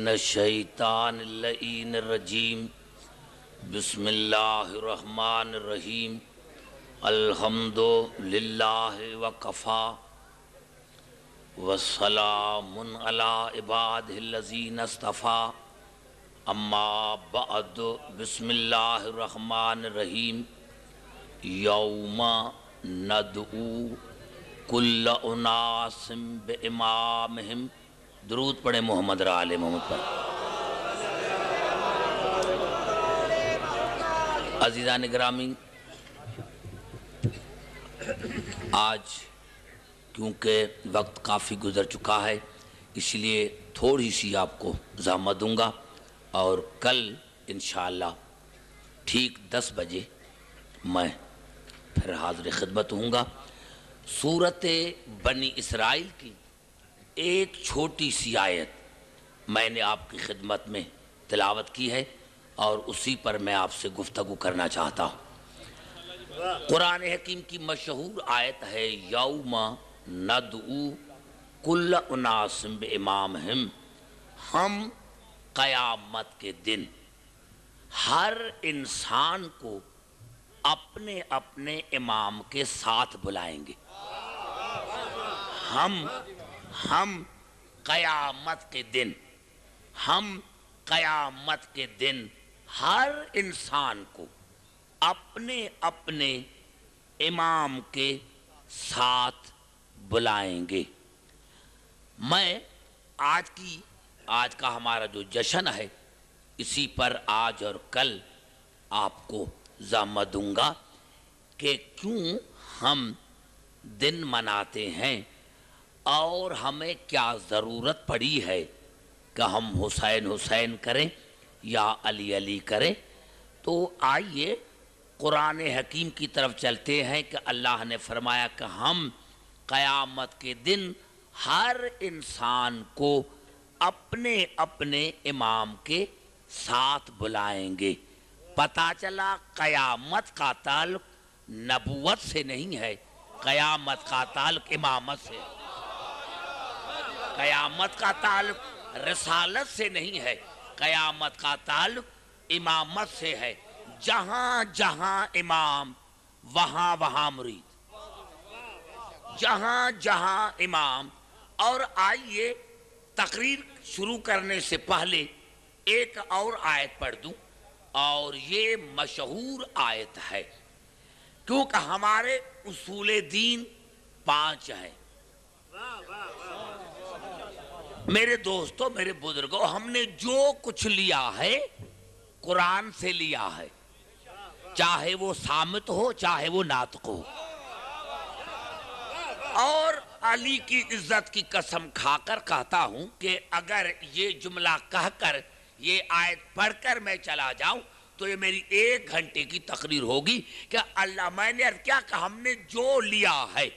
من الشیطان اللعین الرجیم بسم اللہ الرحمن الرحیم الحمد للہ وکفا وسلام علی عبادہ الذین اصطفیٰ اما بعد بسم اللہ الرحمن الرحیم یوم ندعو کل اناس بامامہم درود پڑھیں محمد را آل محمد پر۔ عزیزان گرامی، آج کیونکہ وقت کافی گزر چکا ہے اس لیے تھوڑی سی آپ کو زحمت دوں گا، اور کل انشاءاللہ ٹھیک 10 بجے میں پھر حاضر خدمت ہوں گا۔ سورۃ بنی اسرائیل کی ایک چھوٹی سی آیت میں نے آپ کی خدمت میں تلاوت کی ہے اور اسی پر میں آپ سے گفتگو کرنا چاہتا ہوں۔ قرآن حکیم کی مشہور آیت ہے یوم ندعو کل اناس بامامہم، ہم قیامت کے دن ہر انسان کو اپنے اپنے امام کے ساتھ بلائیں گے۔ ہم قیامت کے دن ہر انسان کو اپنے اپنے امام کے ساتھ بلائیں گے۔ میں آج کا ہمارا جو جشن ہے اسی پر آج اور کل آپ کو زحمت دوں گا کہ کیوں ہم دن مناتے ہیں اور ہمیں کیا ضرورت پڑی ہے کہ ہم حسین حسین کریں یا علی علی کریں۔ تو آئیے قرآن حکیم کی طرف چلتے ہیں کہ اللہ نے فرمایا کہ ہم قیامت کے دن ہر انسان کو اپنے اپنے امام کے ساتھ بلائیں گے۔ پتہ چلا قیامت کا تعلق نبوت سے نہیں ہے، قیامت کا تعلق امامت سے ہے۔ قیامت کا تعلق رسالت سے نہیں ہے، قیامت کا تعلق امامت سے ہے۔ جہاں جہاں امام وہاں وہاں مرید، جہاں جہاں امام۔ اور آئیے تقریر شروع کرنے سے پہلے ایک اور آیت پڑھ دوں، اور یہ مشہور آیت ہے کیونکہ ہمارے اصول دین 5 ہیں۔ میرے دوستوں، میرے بزرگوں، ہم نے جو کچھ لیا ہے قرآن سے لیا ہے، چاہے وہ صامت ہو چاہے وہ ناطق ہو۔ اور علی کی عزت کی قسم کھا کر کہتا ہوں کہ اگر یہ جملہ کہہ کر یہ آیت پڑھ کر میں چلا جاؤں تو یہ میری 1 گھنٹے کی تقریر ہوگی کہ اللہ، میں نے عرض کیا کہ ہم نے جو لیا ہے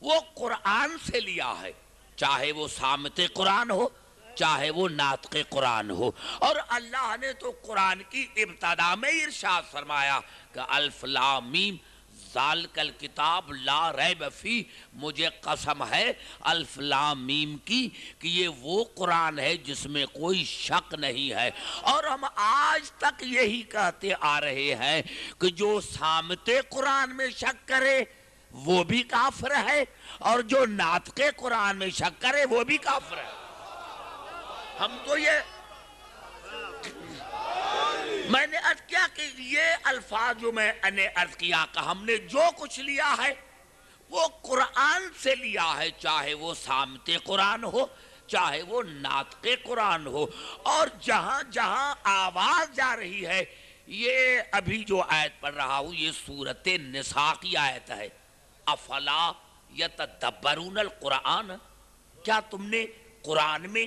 وہ قرآن سے لیا ہے، چاہے وہ صامت قرآن ہو چاہے وہ ناطق قرآن ہو۔ اور اللہ نے تو قرآن کی ابتدا میں ارشاد فرمایا کہ الف لام میم ذالک الکتاب لا ریب فیہ، مجھے قسم ہے الف لام میم کی کہ یہ وہ قرآن ہے جس میں کوئی شک نہیں ہے۔ اور ہم آج تک یہی کہتے آ رہے ہیں کہ جو صامت قرآن میں شک کرے وہ بھی کافر ہے، اور جو ناطق قرآن میں شک کرے وہ بھی کافر ہے۔ ہم تو میں نے عرض کیا کہ یہ الفاظ جو میں نے عرض کیا کہ ہم نے جو کچھ لیا ہے وہ قرآن سے لیا ہے، چاہے وہ صامت قرآن ہو چاہے وہ ناطق قرآن ہو۔ اور جہاں جہاں آواز جا رہی ہے، یہ ابھی جو آیت پڑھ رہا ہوں یہ سورۃ النساء کی آیت ہے۔ افلا یتدبرون القرآن، کیا تم نے قرآن میں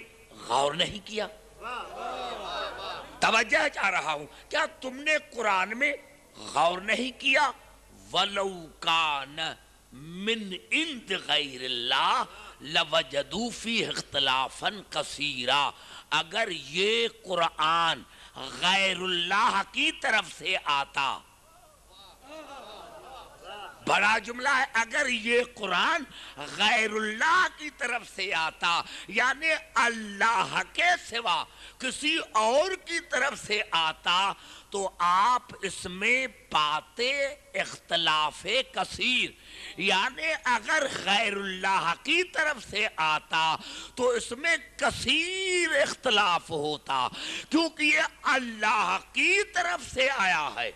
غور نہیں کیا؟ توجہ چاہ رہا ہوں، کیا تم نے قرآن میں غور نہیں کیا؟ وَلَوْ كَانَ مِنْ عِنْدِ غَيْرِ اللَّهِ لَوَجَدُوا فِيهِ اخْتِلَافًا كَثِيرًا، اگر یہ قرآن غیر اللہ کی طرف سے آتا، بڑا جملہ ہے. اگر یہ قرآن غیر اللہ کی طرف سے آتا یعنی اللہ کے سوا کسی اور کی طرف سے آتا تو آپ اس میں پاتے اختلاف کثیر. یعنی اگر غیر اللہ کی طرف سے آتا تو اس میں کثیر اختلاف ہوتا کیونکہ یہ اللہ کی طرف سے آیا ہے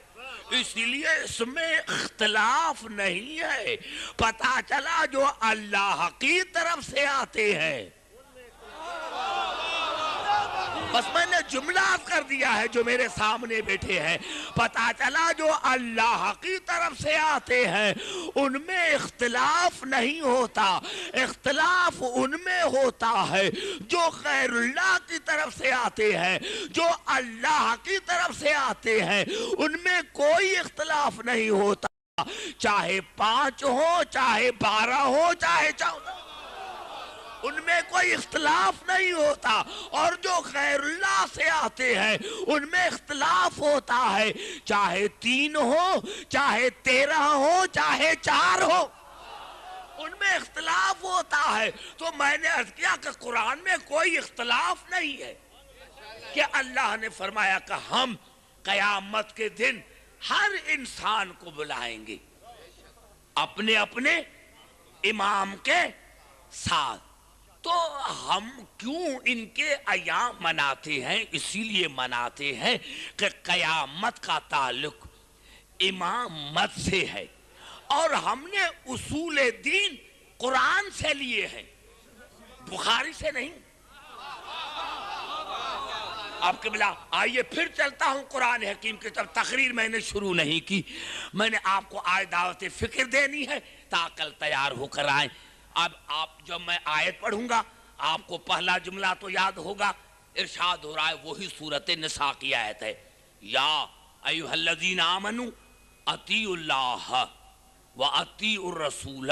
اسی لیے اس میں اختلاف نہیں ہے. پتہ چلا جو اللہ کی طرف سے آتے ہیں. بس میں نے جملہ کر دیا ہے جو میرے سامنے بیٹھے ہیں. پتہ چلا جو اللہ کی طرف سے آتے ہیں ان میں اختلاف نہیں ہوتا. اختلاف ان میں ہوتا ہے جو غیر اللہ کی طرف سے آتے ہیں. جو اللہ کی طرف سے آتے ہیں ان میں کوئی اختلاف نہیں ہوتا. چاہے 5 ہو چاہے 12 ہو چاہے 14 ان میں کوئی اختلاف نہیں ہوتا. اور جو غیر اللہ سے آتے ہیں ان میں اختلاف ہوتا ہے چاہے 3 ہو چاہے 13 ہو چاہے 4 ہو ان میں اختلاف ہوتا ہے. تو میں نے عرض کیا کہ قرآن میں کوئی اختلاف نہیں ہے کہ اللہ نے فرمایا کہ ہم قیامت کے دن ہر انسان کو بلائیں گے اپنے اپنے امام کے ساتھ. تو ہم کیوں ان کے ایام مناتے ہیں؟ اسی لیے مناتے ہیں کہ قیامت کا تعلق امامت سے ہے اور ہم نے اصول دین قرآن سے لیے ہیں بخاری سے نہیں. آپ قبلہ آئیے پھر چلتا ہوں قرآن حکیم کی طرف. تقریر میں نے شروع نہیں کی. میں نے آپ کو آج دعوت فکر دینی ہے تاکل تیار ہو کر آئیں. اب آپ جب میں آیت پڑھوں گا آپ کو پہلا جملہ تو یاد ہوگا. ارشاد ہو رہا ہے وہی سورۃ نساء کی آیت ہے یا ایھا الذین آمنوا اطیعوا اللہ واطیعوا الرسول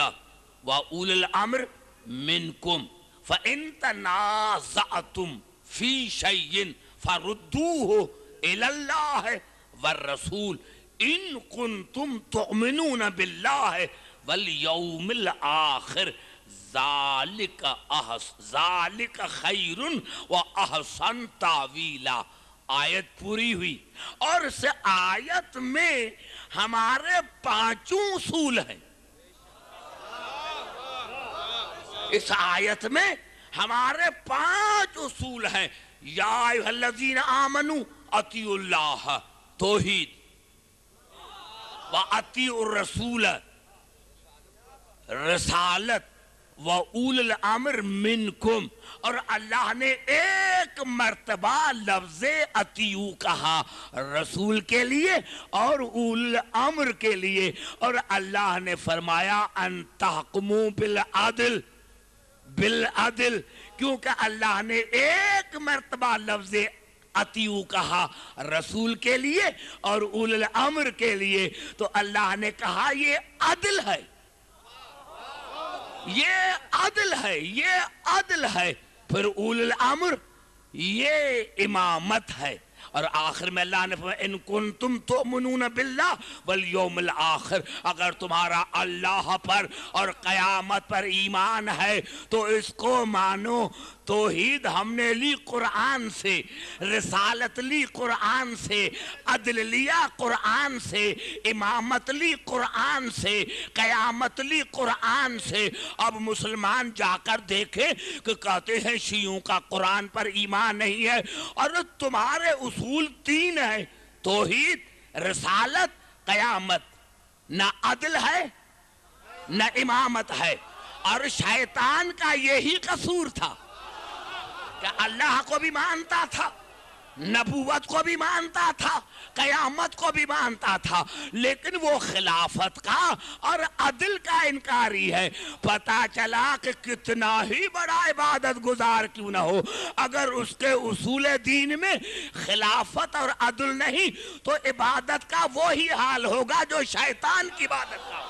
واولی الامر منکم فان تنازعتم فی شیء فردوه الی اللہ والرسول ان کنتم تؤمنون باللہ والیوم الآخر ذالک خیر و احسن تاویلا. آیت پوری ہوئی اور اس آیت میں ہمارے 5 اصول ہیں. اس آیت میں ہمارے 5 اصول ہیں. یا ایھا الذین آمنوا اطیعوا اللہ توحید واطیعوا الرسول رسالت وَأُولِي الْأَمْرِ مِنْكُمْ. اور اللہ نے ایک مرتبہ لفظ اطیعوا کہا رسول کے لیے اور اولی الامر کے لیے. اور اللہ نے فرمایا ان تحکموا بالعدل بالعدل کیونکہ اللہ نے ایک مرتبہ لفظ اطیعوا کہا رسول کے لیے اور اولی الامر کے لیے تو اللہ نے کہا یہ عدل ہے یہ عدل ہے یہ عدل ہے. پھر اولی الامر یہ امامت ہے. اور آخر میں اللہ نے فرمایا ان کنتم تؤمنون باللہ والیوم الآخر اگر تمہارا اللہ پر اور قیامت پر ایمان ہے تو اس کو مانو. توحید ہم نے لی قرآن سے, رسالت لی قرآن سے, عدل لیا قرآن سے, امامت لی قرآن سے, قیامت لی قرآن سے. اب مسلمان جا کر دیکھیں کہ کہتے ہیں شیعوں کا قرآن پر ایمان نہیں ہے اور تمہارے اصول 3 ہیں توحید رسالت قیامت. نہ عدل ہے نہ امامت ہے. اور شیطان کا یہی قصور تھا کہ اللہ کو بھی مانتا تھا نبوت کو بھی مانتا تھا قیامت کو بھی مانتا تھا لیکن وہ خلافت کا اور عدل کا انکاری ہے. پتہ چلا کہ کتنا ہی بڑا عبادت گزار کیوں نہ ہو اگر اس کے اصول دین میں خلافت اور عدل نہیں تو عبادت کا وہی حال ہوگا جو شیطان کی عبادت کا.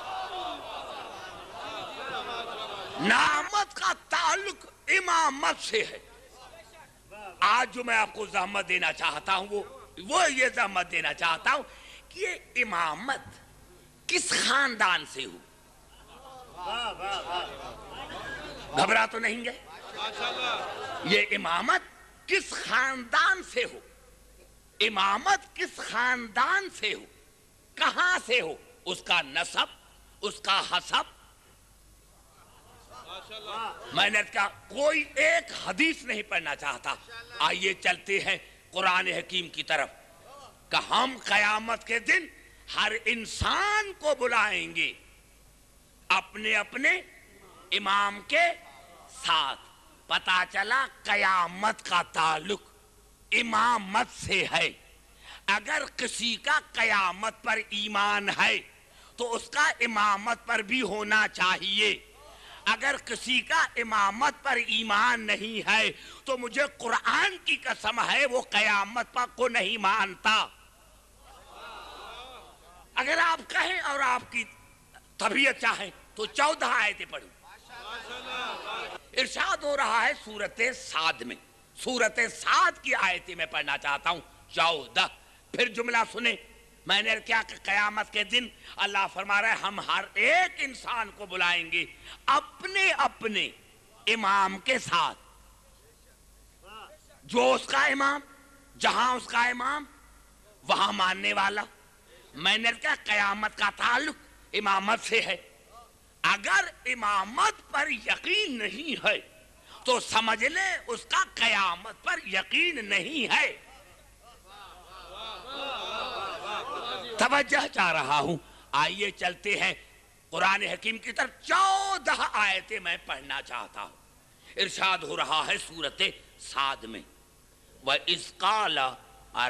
نعمت کا تعلق امامت سے ہے. آج جو میں آپ کو زحمت دینا چاہتا ہوں وہ یہ زحمت دینا چاہتا ہوں کہ یہ امامت کس خاندان سے ہو؟ گھبرا تو نہیں گئے؟ یہ امامت کس خاندان سے ہو؟ امامت کس خاندان سے ہو؟ کہاں سے ہو؟ اس کا نسب، اس کا حسب۔ میں نے کہا کوئی ایک حدیث نہیں پڑھنا چاہتا، آئیے چلتے ہیں قرآن حکیم کی طرف کہ ہم قیامت کے دن ہر انسان کو بلائیں گے اپنے اپنے امام کے ساتھ۔ پتا چلا قیامت کا تعلق امامت سے ہے۔ اگر کسی کا قیامت پر ایمان ہے تو اس کا امامت پر بھی ہونا چاہیے۔ اگر کسی کا امامت پر ایمان نہیں ہے تو مجھے قرآن کی قسم ہے وہ قیامت پر کو نہیں مانتا۔ اگر آپ کہیں اور آپ کی طبیعت چاہیں تو 14 آیتیں پڑھوں۔ ارشاد ہو رہا ہے سورۃ صاد میں، سورۃ صاد کی آیتیں میں پڑھنا چاہتا ہوں 14۔ پھر جملہ سنیں، میں نے کیا کہ قیامت کے دن اللہ فرما رہا ہے ہم ہر ایک انسان کو بلائیں گے اپنے اپنے امام کے ساتھ۔ جو اس کا امام، جہاں اس کا امام وہاں ماننے والا۔ میں نے کہا قیامت کا تعلق امامت سے ہے۔ اگر امامت پر یقین نہیں ہے تو سمجھ لے اس کا قیامت پر یقین نہیں ہے۔ توجہ چاہ رہا ہوں، آئیے چلتے ہیں قرآن حکیم کی طرف۔ 14 آیتیں میں پڑھنا چاہتا ہوں۔ ارشاد ہو رہا ہے سورۃ صاد میں، وَإِذْ قَالَ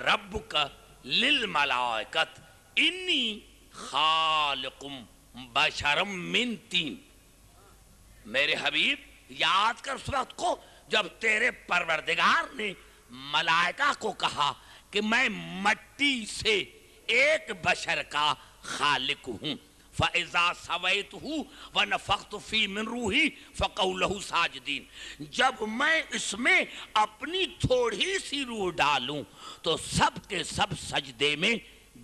رَبُّكَ لِلْمَلَائِكَةِ إِنِّي خَالِقٌ بَشَرًا مِّن طِينٍ۔ میرے حبیب یاد کر اس وقت کو جب تیرے پروردگار نے ملائکہ کو کہا کہ میں مٹی سے ایک بشر کا خالق ہوں۔ فَإِذَا سَوَيْتُهُ وَنَفَخْتُ فِي مِن رُوحِي فَقَعُوا لَهُ سَاجِدِينَ۔ جب میں اس میں اپنی تھوڑی سی روح ڈالوں تو سب کے سب سجدے میں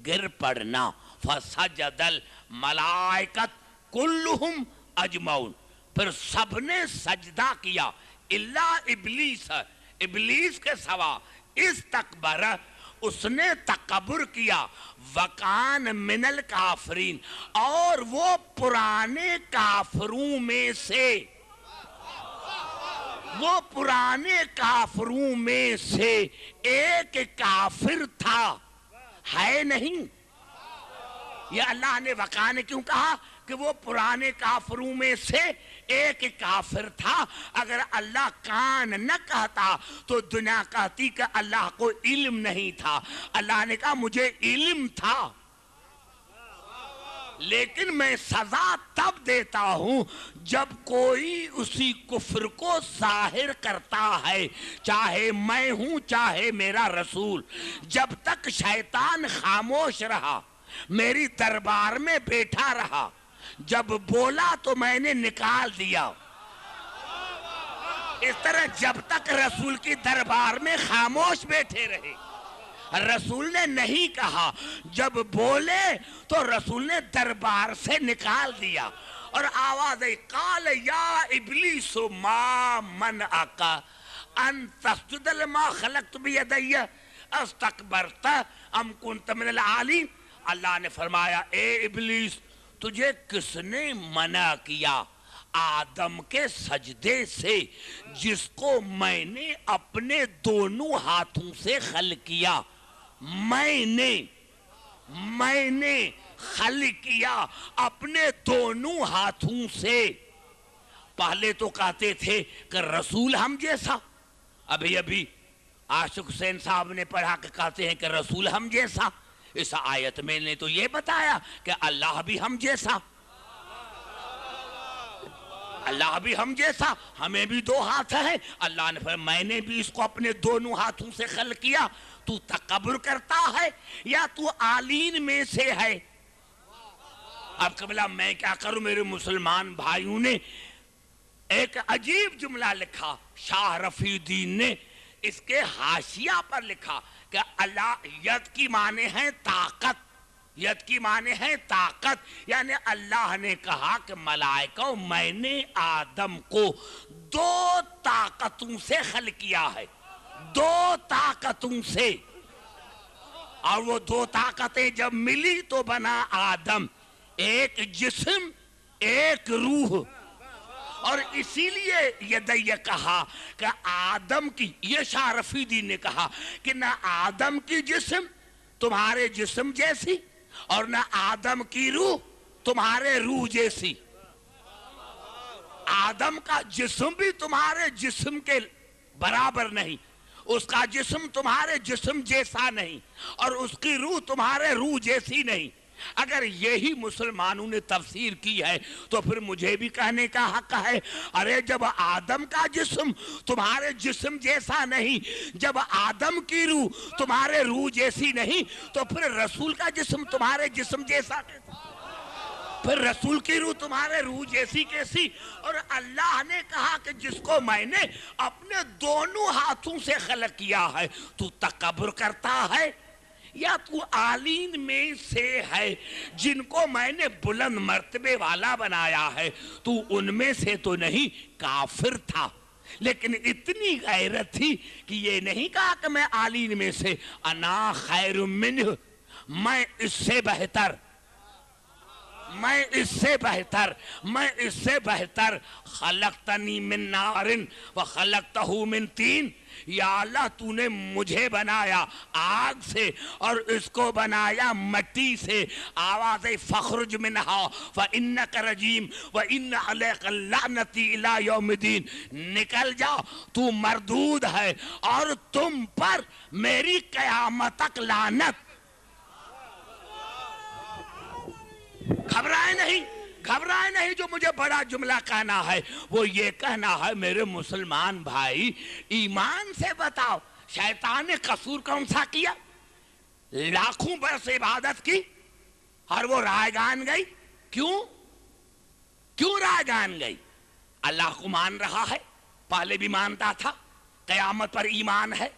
گر پڑنا۔ فَسَجَدَ الْمَلَائِكَةُ كُلُّهُمْ أَجْمَعُونَ۔ پھر سب نے سجدہ کیا الا ابلیس، ابلیس کے سوا۔ استکبر، اس نے تکبر کیا۔ وکان من الکافرین، اور وہ پرانے کافروں میں سے، وہ پرانے کافروں میں سے ایک کافر تھا، ہے نہیں۔ یہ اللہ نے وکان کیوں کہا کہ وہ پرانے کافروں میں سے ایک کافر تھا؟ اگر اللہ کان نہ کہتا تو دنیا کہتی کہ اللہ کو علم نہیں تھا۔ اللہ نے کہا مجھے علم تھا، لیکن میں سزا تب دیتا ہوں جب کوئی اسی کفر کو ظاہر کرتا ہے، چاہے میں ہوں چاہے میرا رسول۔ جب تک شیطان خاموش رہا، میری دربار میں بیٹھا رہا، جب بولا تو میں نے نکال دیا۔ اس طرح جب تک رسول کی دربار میں خاموش بیٹھے رہے، رسول نے نہیں کہا، جب بولے تو رسول نے دربار سے نکال دیا۔ اور آواز ہے قال یا ابلیس ما منعک ان تسجد لما خلقت بیدی استکبرت ام کنت من العالین۔ اللہ نے فرمایا اے ابلیس، تجھے کس نے منع کیا آدم کے سجدے سے جس کو میں نے اپنے دونوں ہاتھوں سے خلق کیا؟ میں نے خلق کیا اپنے دونوں ہاتھوں سے۔ پہلے تو کہتے تھے کہ رسول ہم جیسا، ابھی عاشق حسین صاحب نے پڑھا کہ کہتے ہیں کہ رسول ہم جیسا۔ اس آیت میں نے تو یہ بتایا کہ اللہ بھی ہم جیسا، اللہ بھی ہم جیسا، ہمیں بھی دو ہاتھ ہیں۔ اللہ نے فرمایا میں نے بھی اس کو اپنے دونوں ہاتھوں سے خلق کیا۔ تو تکبر کرتا ہے یا تو عالین میں سے ہے؟ اب قبلہ میں کیا کروں، میرے مسلمان بھائیوں نے ایک عجیب جملہ لکھا، شاہ رفیع الدین نے اس کے حاشیہ پر لکھا کہ اللہ ید کی معنی ہے طاقت، ید کی معنی ہے طاقت، یعنی اللہ نے کہا کہ ملائکہ میں نے آدم کو 2 طاقتوں سے خلق کیا ہے، 2 طاقتوں سے، اور وہ 2 طاقتیں جب ملی تو بنا آدم، ایک جسم ایک روح۔ اور اسی لیے یہ کہا کہ آدم کی، یہ شاہ رفیدی نے کہا کہ نہ آدم کی جسم تمہارے جسم جیسی اور نہ آدم کی روح تمہارے روح جیسی، آدم کا جسم بھی تمہارے جسم کے برابر نہیں، اس کا جسم تمہارے جسم جیسا نہیں، اور اس کی روح تمہارے روح جیسی نہیں۔ اگر یہی مسلمانوں نے تفسیر کی ہے تو پھر مجھے بھی کہنے کا حق ہے، ارے جب آدم کا جسم تمہارے جسم جیسا نہیں، جب آدم کی روح تمہارے روح جیسی نہیں، تو پھر رسول کا جسم تمہارے جسم جیسا کیسا، پھر رسول کی روح تمہارے روح جیسی کیسی؟ اور اللہ نے کہا کہ جس کو میں نے اپنے دونوں ہاتھوں سے خلق کیا ہے، تو تکبر کرتا ہے یا تو عالین میں سے ہے جن کو میں نے بلند مرتبے والا بنایا ہے، تو ان میں سے تو نہیں، کافر تھا، لیکن اتنی غیرت تھی کہ یہ نہیں کہا کہ میں عالین میں سے، انا خیر منہ، میں اس سے بہتر، میں اس سے بہتر، میں اس سے بہتر، خلقتنی من نار وخلقتہ من طین، یا اللہ تو نے مجھے بنایا آگ سے اور اس کو بنایا مٹی سے، آواز فخرج منہا فإنک رجیم وإن علیک اللعنتی الی یوم الدین، نکل جا تو مردود ہے اور تم پر میری قیامت تک لعنت۔ گھبرائے نہیں، جو مجھے بڑا جملہ کہنا ہے وہ یہ کہنا ہے، میرے مسلمان بھائی ایمان سے بتاؤ شیطان نے قصور کون سا کیا؟ لاکھوں برس عبادت کی اور وہ رائگان گئی، کیوں رائگان گئی؟ اللہ کو مان رہا ہے، پہلے بھی مانتا تھا، قیامت پر ایمان ہے،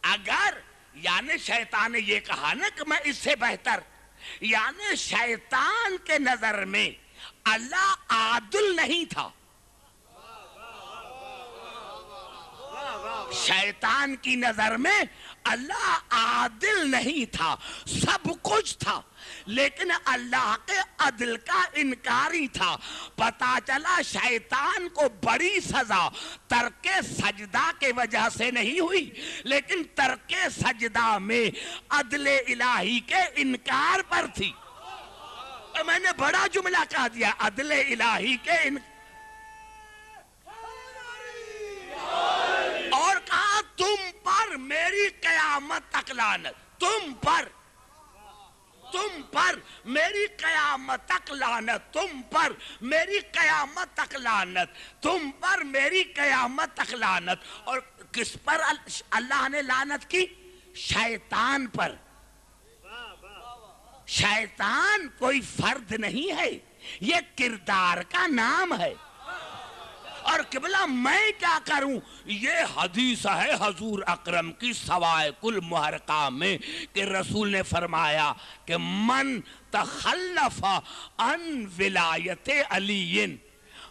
اگر یعنی شیطان نے یہ کہا نا کہ میں اس سے بہتر، یعنی شیطان کے نظر میں اللہ عادل نہیں تھا، شیطان کی نظر میں اللہ عادل نہیں تھا، سب کچھ تھا لیکن اللہ کے عدل کا انکاری تھا۔ پتا چلا شیطان کو بڑی سزا ترک سجدہ کے وجہ سے نہیں ہوئی، لیکن ترک سجدہ میں عدل الہی کے انکار پر تھی۔ میں نے بڑا جملہ کہہ دیا، عدل الہی کے انکار، اور کہا تم پر میری قیامت تک لعنت، تم پر میری قیامت تک لعنت، تم پر میری قیامت تک لعنت، تم پر میری قیامت تک لعنت۔ اور کس پر اللہ نے لعنت کی؟ شیطان پر۔ شیطان کوئی فرد نہیں ہے، یہ کردار کا نام ہے۔ اور قبلہ میں کیا کروں؟ یہ حدیث ہے حضور اکرم کی سوائق المحرقہ میں کہ رسول نے فرمایا کہ من تخلف عن ولایت علی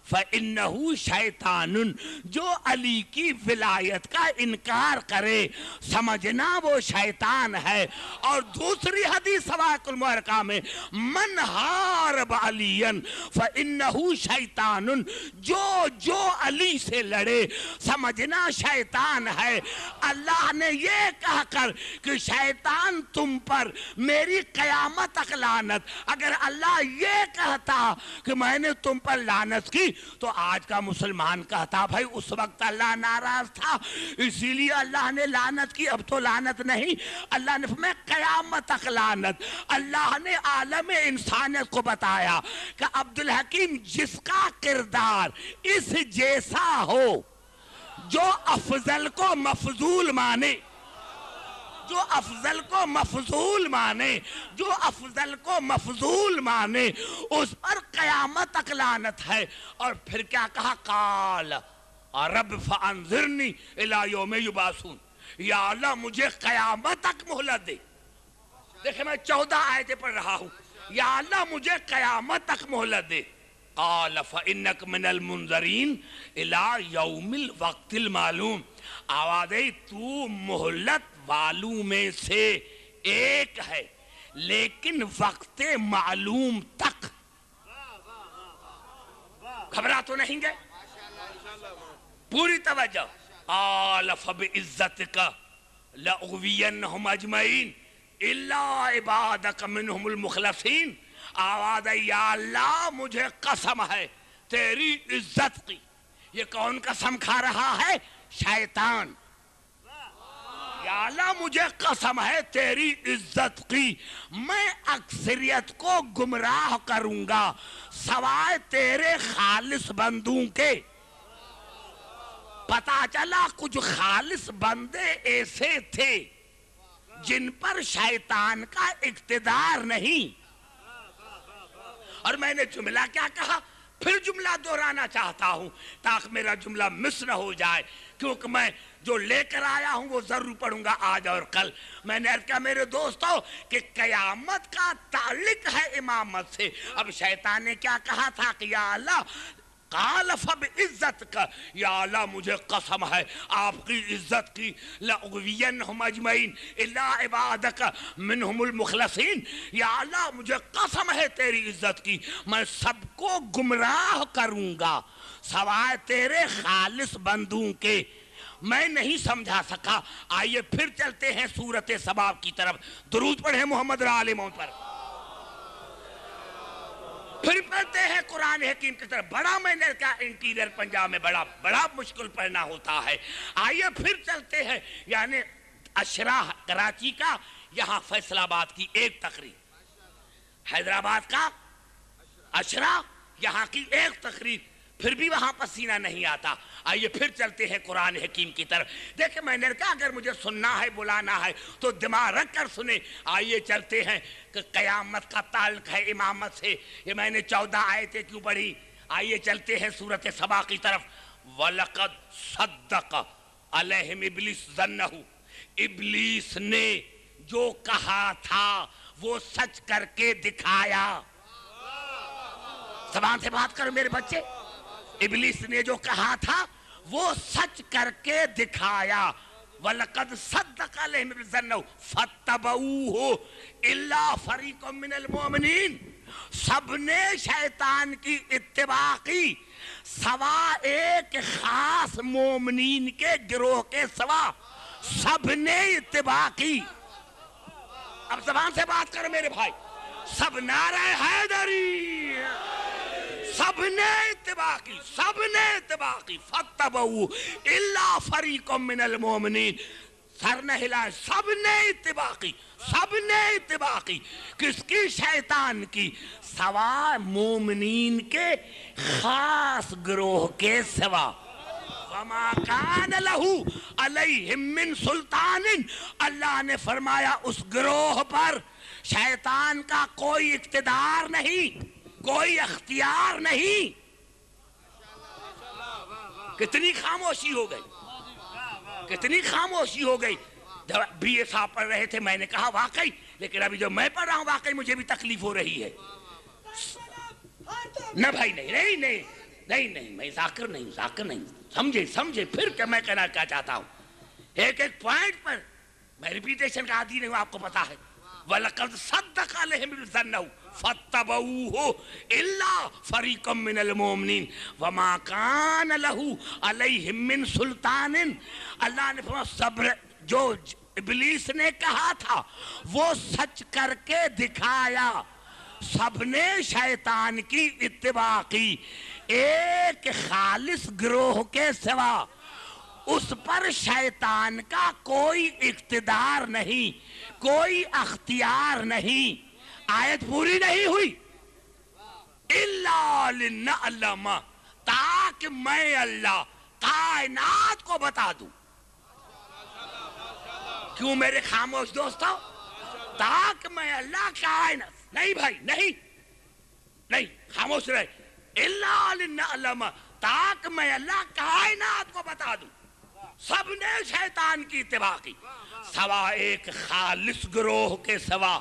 فَإِنَّهُ شیطان، جو علی کی ولایت کا انکار کرے سمجھنا وہ شیطان ہے۔ اور دوسری حدیث سوائق المحرقہ میں من حارب علی فَإِنَّهُ شیطان، جو علی سے لڑے سمجھنا شیطان ہے۔ اللہ نے یہ کہہ کر کہ شیطان تم پر میری قیامت تک لعنت، اگر اللہ یہ کہتا کہ میں نے تم پر لعنت کی تو آج کا مسلمان کہتا بھائی اس وقت اللہ ناراض تھا اسی لیے اللہ نے لعنت کی، اب تو لعنت نہیں، اللہ نے فرمایا قیامت تک لعنت۔ اللہ نے عالم انسانیت کو بتایا کہ عبدالحکیم جس کا کردار اس جیسا ہو، جو افضل کو مفضول مانے، جو افضل کو مفضول مانے، جو افضل کو مفضول مانے، اس پر قیامت تک لعنت ہے۔ اور پھر کیا کہا؟ قال رب فانظرنی الی یوم یبعثون، یا اللہ مجھے قیامت تک مہلت دے. دیکھیں میں 14 آیتیں پڑھ رہا ہوں. یا اللہ مجھے قیامت تک مہلت دے. قال فإنك من المنذرين إلى يوم الوقت المعلوم. آواز ہے تو مہلت والوں میں سے ایک ہے لیکن وقت معلوم تک. گھبرا تو نہیں گئے؟ پوری توجہ. قال فبعزتك لأغوینہم اجمعین الا عبادک منہم المخلصین. آواز ہے یا اللہ مجھے قسم ہے تیری عزت کی. یہ کون قسم کھا رہا ہے؟ شیطان. یا اللہ مجھے قسم ہے تیری عزت کی میں اکثریت کو گمراہ کروں گا سوائے تیرے خالص بندوں کے. پتا چلا کچھ خالص بندے ایسے تھے جن پر شیطان کا اقتدار نہیں. اور میں نے جملہ کیا کہا؟ پھر جملہ دہرانا چاہتا ہوں تاکہ میرا جملہ مس نہ ہو جائے، کیونکہ میں جو لے کر آیا ہوں وہ ضرور پڑھوں گا آج اور کل. میں نے کہا میرے دوستو کہ قیامت کا تعلق ہے امامت سے. اب شیطان نے کیا کہا تھا کہ یا اللہ قال فبعزتک، یا اللہ مجھے قسم ہے آپ کی عزت کی، لأغوینہم اجمعین الا عبادک منہم المخلصین. یا اللہ مجھے قسم ہے تیری عزت کی میں سب کو گمراہ کروں گا سوائے تیرے خالص بندوں کے. میں نہیں سمجھا سکا. آئیے پھر چلتے ہیں سورۃ سبا کی طرف. درود پڑھیں محمد علیہ موت پر. پھر پڑھتے ہیں قرآن حکیم کی طرف. بڑا میں نے کہا انٹیریئر پنجاب میں بڑا مشکل پڑھنا ہوتا ہے. آئیے پھر چلتے ہیں. یعنی اشرا کراچی کا، یہاں فیصل آباد کی ایک تقریر، حیدرآباد کا اشرا یہاں کی ایک تقریر، پھر بھی وہاں پسینہ نہیں آتا. آئیے پھر چلتے ہیں قرآن حکیم کی طرف. دیکھیں میں نے کہا اگر مجھے سننا ہے بلانا ہے تو دماغ رکھ کر سنیں. آئیے چلتے ہیں کہ قیامت کا تعلق ہے امامت سے. یہ میں نے 14 آیتیں کیوں پڑھی؟ آئیے چلتے ہیں سورۃ سبا کی طرف. وَلَقَدْ صَدَّقَ عَلَيْهِمْ إِبْلِيسُ ظَنَّهُ. ابلیس نے جو کہا تھا وہ سچ کر کے دکھایا. زبان سے بات کرو میرے بچے. ابلیس نے جو کہا تھا وہ سچ کر کے دکھایا. وَلَقَدْ صَدَّقَ عَلَيْهِمْ ظَنَّهُ فَاتَّبَعُوهُ إِلَّا فَرِيقٌ مِّنَ الْمُؤْمِنِينَ. سب نے شیطان کی اتباع کی سوا ایک خاص مومنین کے گروہ کے سوا. سب نے اتباع کی. اب زبان سے بات کرو میرے بھائی. سب نعرہ حیدری، سب نے اتباع کی، سب نے اتباع کی. فَاتَّبَعُوا إِلَّا فَرِيقٌ مِّنَ الْمُؤْمِنِينَ. سر نہ ہلائے، سب نے اتباع کی، سب نے اتباع کی. کس کی؟ شیطان کی. سوا مومنین کے خاص گروہ کے سوا. وَمَا كَانَ لَهُ عَلَيْهِمْ مِّن سُلْطَانٍ. اللہ نے فرمایا اس گروہ پر شیطان کا کوئی اقتدار نہیں، کوئی اختیار نہیں. کتنی خاموشی ہو گئی، کتنی خاموشی ہو گئی. جب بی اے صاحب پڑھ رہے تھے میں نے کہا واقعی، لیکن ابھی جو میں پڑھ رہا ہوں واقعی مجھے بھی تکلیف ہو رہی ہے. نہ بھائی نہیں میں ذاکر نہیں. سمجھے پھر کہ میں کہنا کیا چاہتا ہوں. ایک پوائنٹ پر میں ریپیٹیشن کا عادی نہیں ہوں، آپ کو پتا ہے. وَلَقَدْ صَدَّقَ عَلَيْهِمْ ظَنَّهُ فَاتَّبَعُوهُ إِلَّا فَرِيقٌ مِّنَ الْمُؤْمِنِينَ وَمَا كَانَ لَهُ عَلَيْهِمْ مِّن سُلْطَانٍ. اللہ نے فرمایا صبر جو ابلیس نے کہا تھا وہ سچ کر کے دکھایا. سب نے شیطان کی اتباع کی ایک خالص گروہ کے سوا. اس پر شیطان کا کوئی اقتدار نہیں، کوئی اختیار نہیں. آیت پوری نہیں ہوئی. إِلَّا لِنَعْلَمَ، تاکہ میں اللہ کائنات کو بتا دوں. کیوں میرے خاموش دوستو؟ تاکہ میں اللہ کائنات. نہیں بھائی نہیں خاموش رہے. إِلَّا لِنَعْلَمَ، تاکہ میں اللہ کائنات کو بتا دوں. سب نے شیطان کی اتباع کی سوا ایک خالص گروہ کے سوا.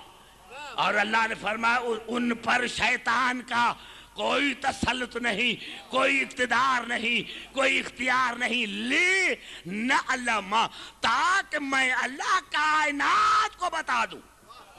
اور اللہ نے فرمایا ان پر شیطان کا کوئی تسلط نہیں، کوئی اقتدار نہیں، کوئی اختیار نہیں. لی نعلم، تاکہ میں اللہ کائنات کو بتا دوں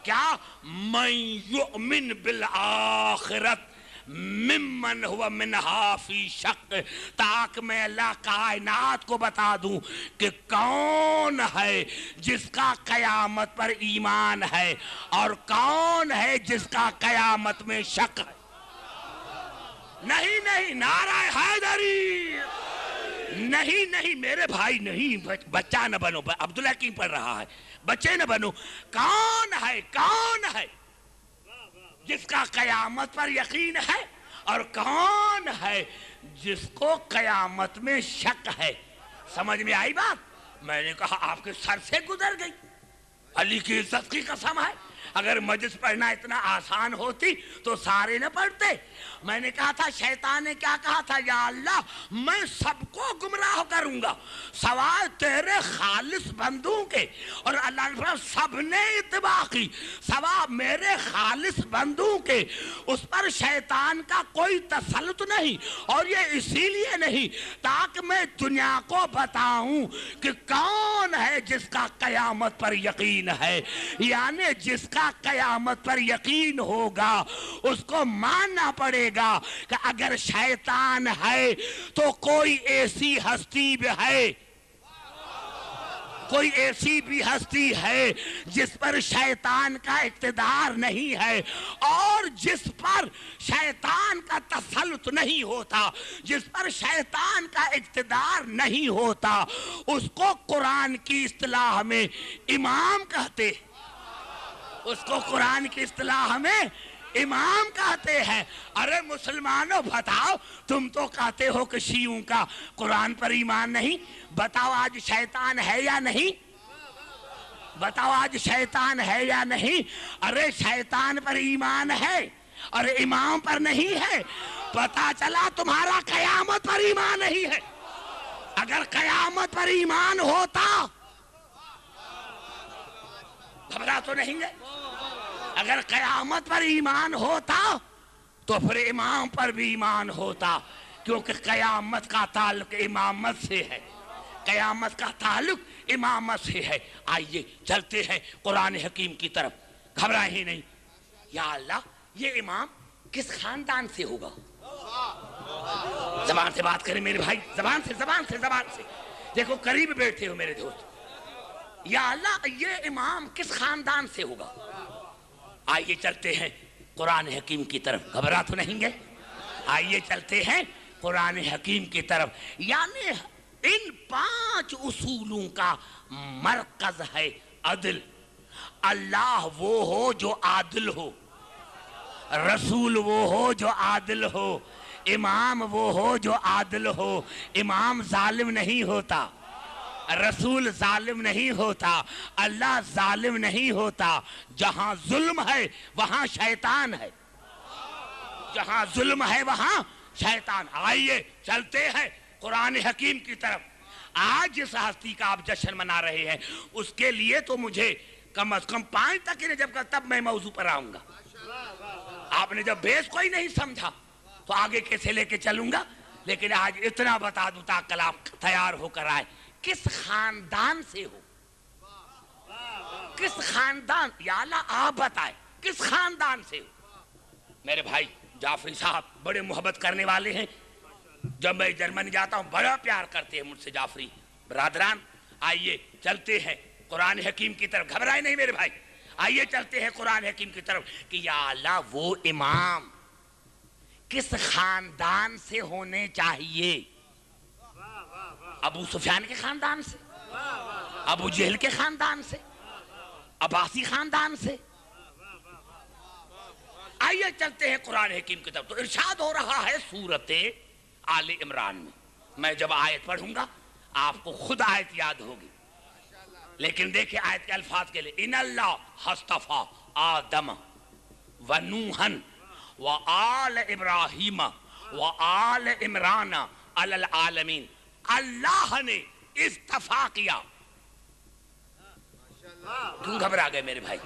کیا من یؤمن بالآخرت ممن ہوا منہا فی شک، تاکہ میں اللہ کائنات کو بتا دوں کہ کون ہے جس کا قیامت پر ایمان ہے اور کون ہے جس کا قیامت میں شک ہے. نہیں نہیں، نعرہ حیدری، نہیں میرے بھائی نہیں، بچہ نہ بنو. عبداللہ کی پڑھ رہا ہے، بچے نہ بنو. کون ہے جس کا قیامت پر یقین ہے اور کون ہے جس کو قیامت میں شک ہے؟ سمجھ میں آئی بات؟ میں نے کہا آپ کے سر سے گزر گئی. علی کی عزت کی قسم ہے، اگر مجلس پڑھنا اتنا آسان ہوتی تو سارے نہ پڑھتے. میں نے کہا تھا، شیطان نے کیا کہا تھا؟ یا اللہ میں سب کو گمراہ کروں گا سوائے تیرے خالص بندوں کے. اور اللہ نے فرمایا سب نے اتباع کی سوائے میرے خالص بندوں کے. اس پر شیطان کا کوئی تسلط نہیں، اور یہ اسی لیے نہیں تاکہ میں دنیا کو بتاؤں کہ کون ہے جس کا قیامت پر یقین ہے. یعنی جس کا قیامت پر یقین ہوگا اس کو ماننا پڑے گا کہ اگر شیطان ہے تو کوئی ایسی ہستی بھی ہے، کوئی ایسی بھی ہستی ہے جس پر شیطان کا اقتدار نہیں ہے، اور جس پر شیطان کا تسلط نہیں ہوتا، جس پر شیطان کا اقتدار نہیں ہوتا، اس کو قرآن کی اصطلاح میں امام کہتے ہیں. اس کو قرآن کی اصطلاح میں امام کہتے ہیں. ارے مسلمانوں بتاؤ، تم تو کہتے ہو کہ شیعوں کا قرآن پر ایمان نہیں. بتاؤ آج شیطان ہے یا نہیں؟ بتاؤ آج شیطان ہے یا نہیں؟ ارے شیطان پر ایمان ہے اور امام پر نہیں ہے. پتا چلا تمہارا قیامت پر ایمان نہیں ہے. اگر قیامت پر ایمان ہوتا، گھبرا تو نہیں گئے؟ اگر قیامت پر ایمان ہوتا تو پھر امام پر بھی ایمان ہوتا، کیونکہ قیامت کا تعلق امامت سے ہے. قیامت کا تعلق امامت سے ہے. آئیے چلتے ہیں قرآن حکیم کی طرف. گھبرائیں ہی نہیں. یا اللہ یہ امام کس خاندان سے ہوگا؟ زبان سے بات کریں میرے بھائی، زبان سے. دیکھو قریب بیٹھے ہو میرے دوست. یا اللہ یہ امام کس خاندان سے ہوگا؟ آئیے چلتے ہیں قرآن حکیم کی طرف. گھبرا تو نہیں گئے؟ آئیے چلتے ہیں قرآن حکیم کی طرف. یعنی ان 5 اصولوں کا مرکز ہے عدل. اللہ وہ ہو جو عادل ہو، رسول وہ ہو جو عادل ہو، امام وہ ہو جو عادل ہو. امام ظالم نہیں ہوتا، رسول ظالم نہیں ہوتا، اللہ ظالم نہیں ہوتا. جہاں ظلم ہے وہاں شیطان ہے، جہاں ظلم ہے وہاں شیطان. آئیے چلتے ہیں قرآن حکیم کی طرف. آج جس ہستی کا آپ جشن منا رہے ہیں اس کے لیے تو مجھے کم از کم 5 تک جب کا تب میں موضوع پر آؤں گا. آپ نے جب بیس کوئی نہیں سمجھا تو آگے کیسے لے کے چلوں گا. لیکن آج اتنا بتا دوں تاکہ کل آپ تیار ہو کر آئے. کس خاندان سے ہو؟ کس خاندان؟ یا اللہ آپ بتائیں کس خاندان سے ہو؟ میرے بھائی جعفری صاحب بڑے محبت کرنے والے ہیں. جب میں جرمنی جاتا ہوں بڑا پیار کرتے ہیں مجھ سے جعفری برادران. آئیے چلتے ہیں قرآن حکیم کی طرف. گھبرائے نہیں میرے بھائی. آئیے چلتے ہیں قرآن حکیم کی طرف کہ یا اللہ وہ امام کس خاندان سے ہونے چاہیے؟ ابو سفیان کے خاندان سے، ابو جہل کے خاندان سے، عباسی خاندان سے؟ آئیے چلتے ہیں قرآن حکیم کی طرف. تو ارشاد ہو رہا ہے سورت آل عمران میں. میں جب آیت پڑھوں گا آپ کو خود آیت یاد ہوگی، لیکن دیکھیں آیت کے الفاظ کے لئے. ان اللہ حصطفیٰ آدم و نوحن و آل ابراہیم و آل عمران علی العالمین. اللہ نے استفا کیا. کیوں گھبرا گئے میرے بھائی؟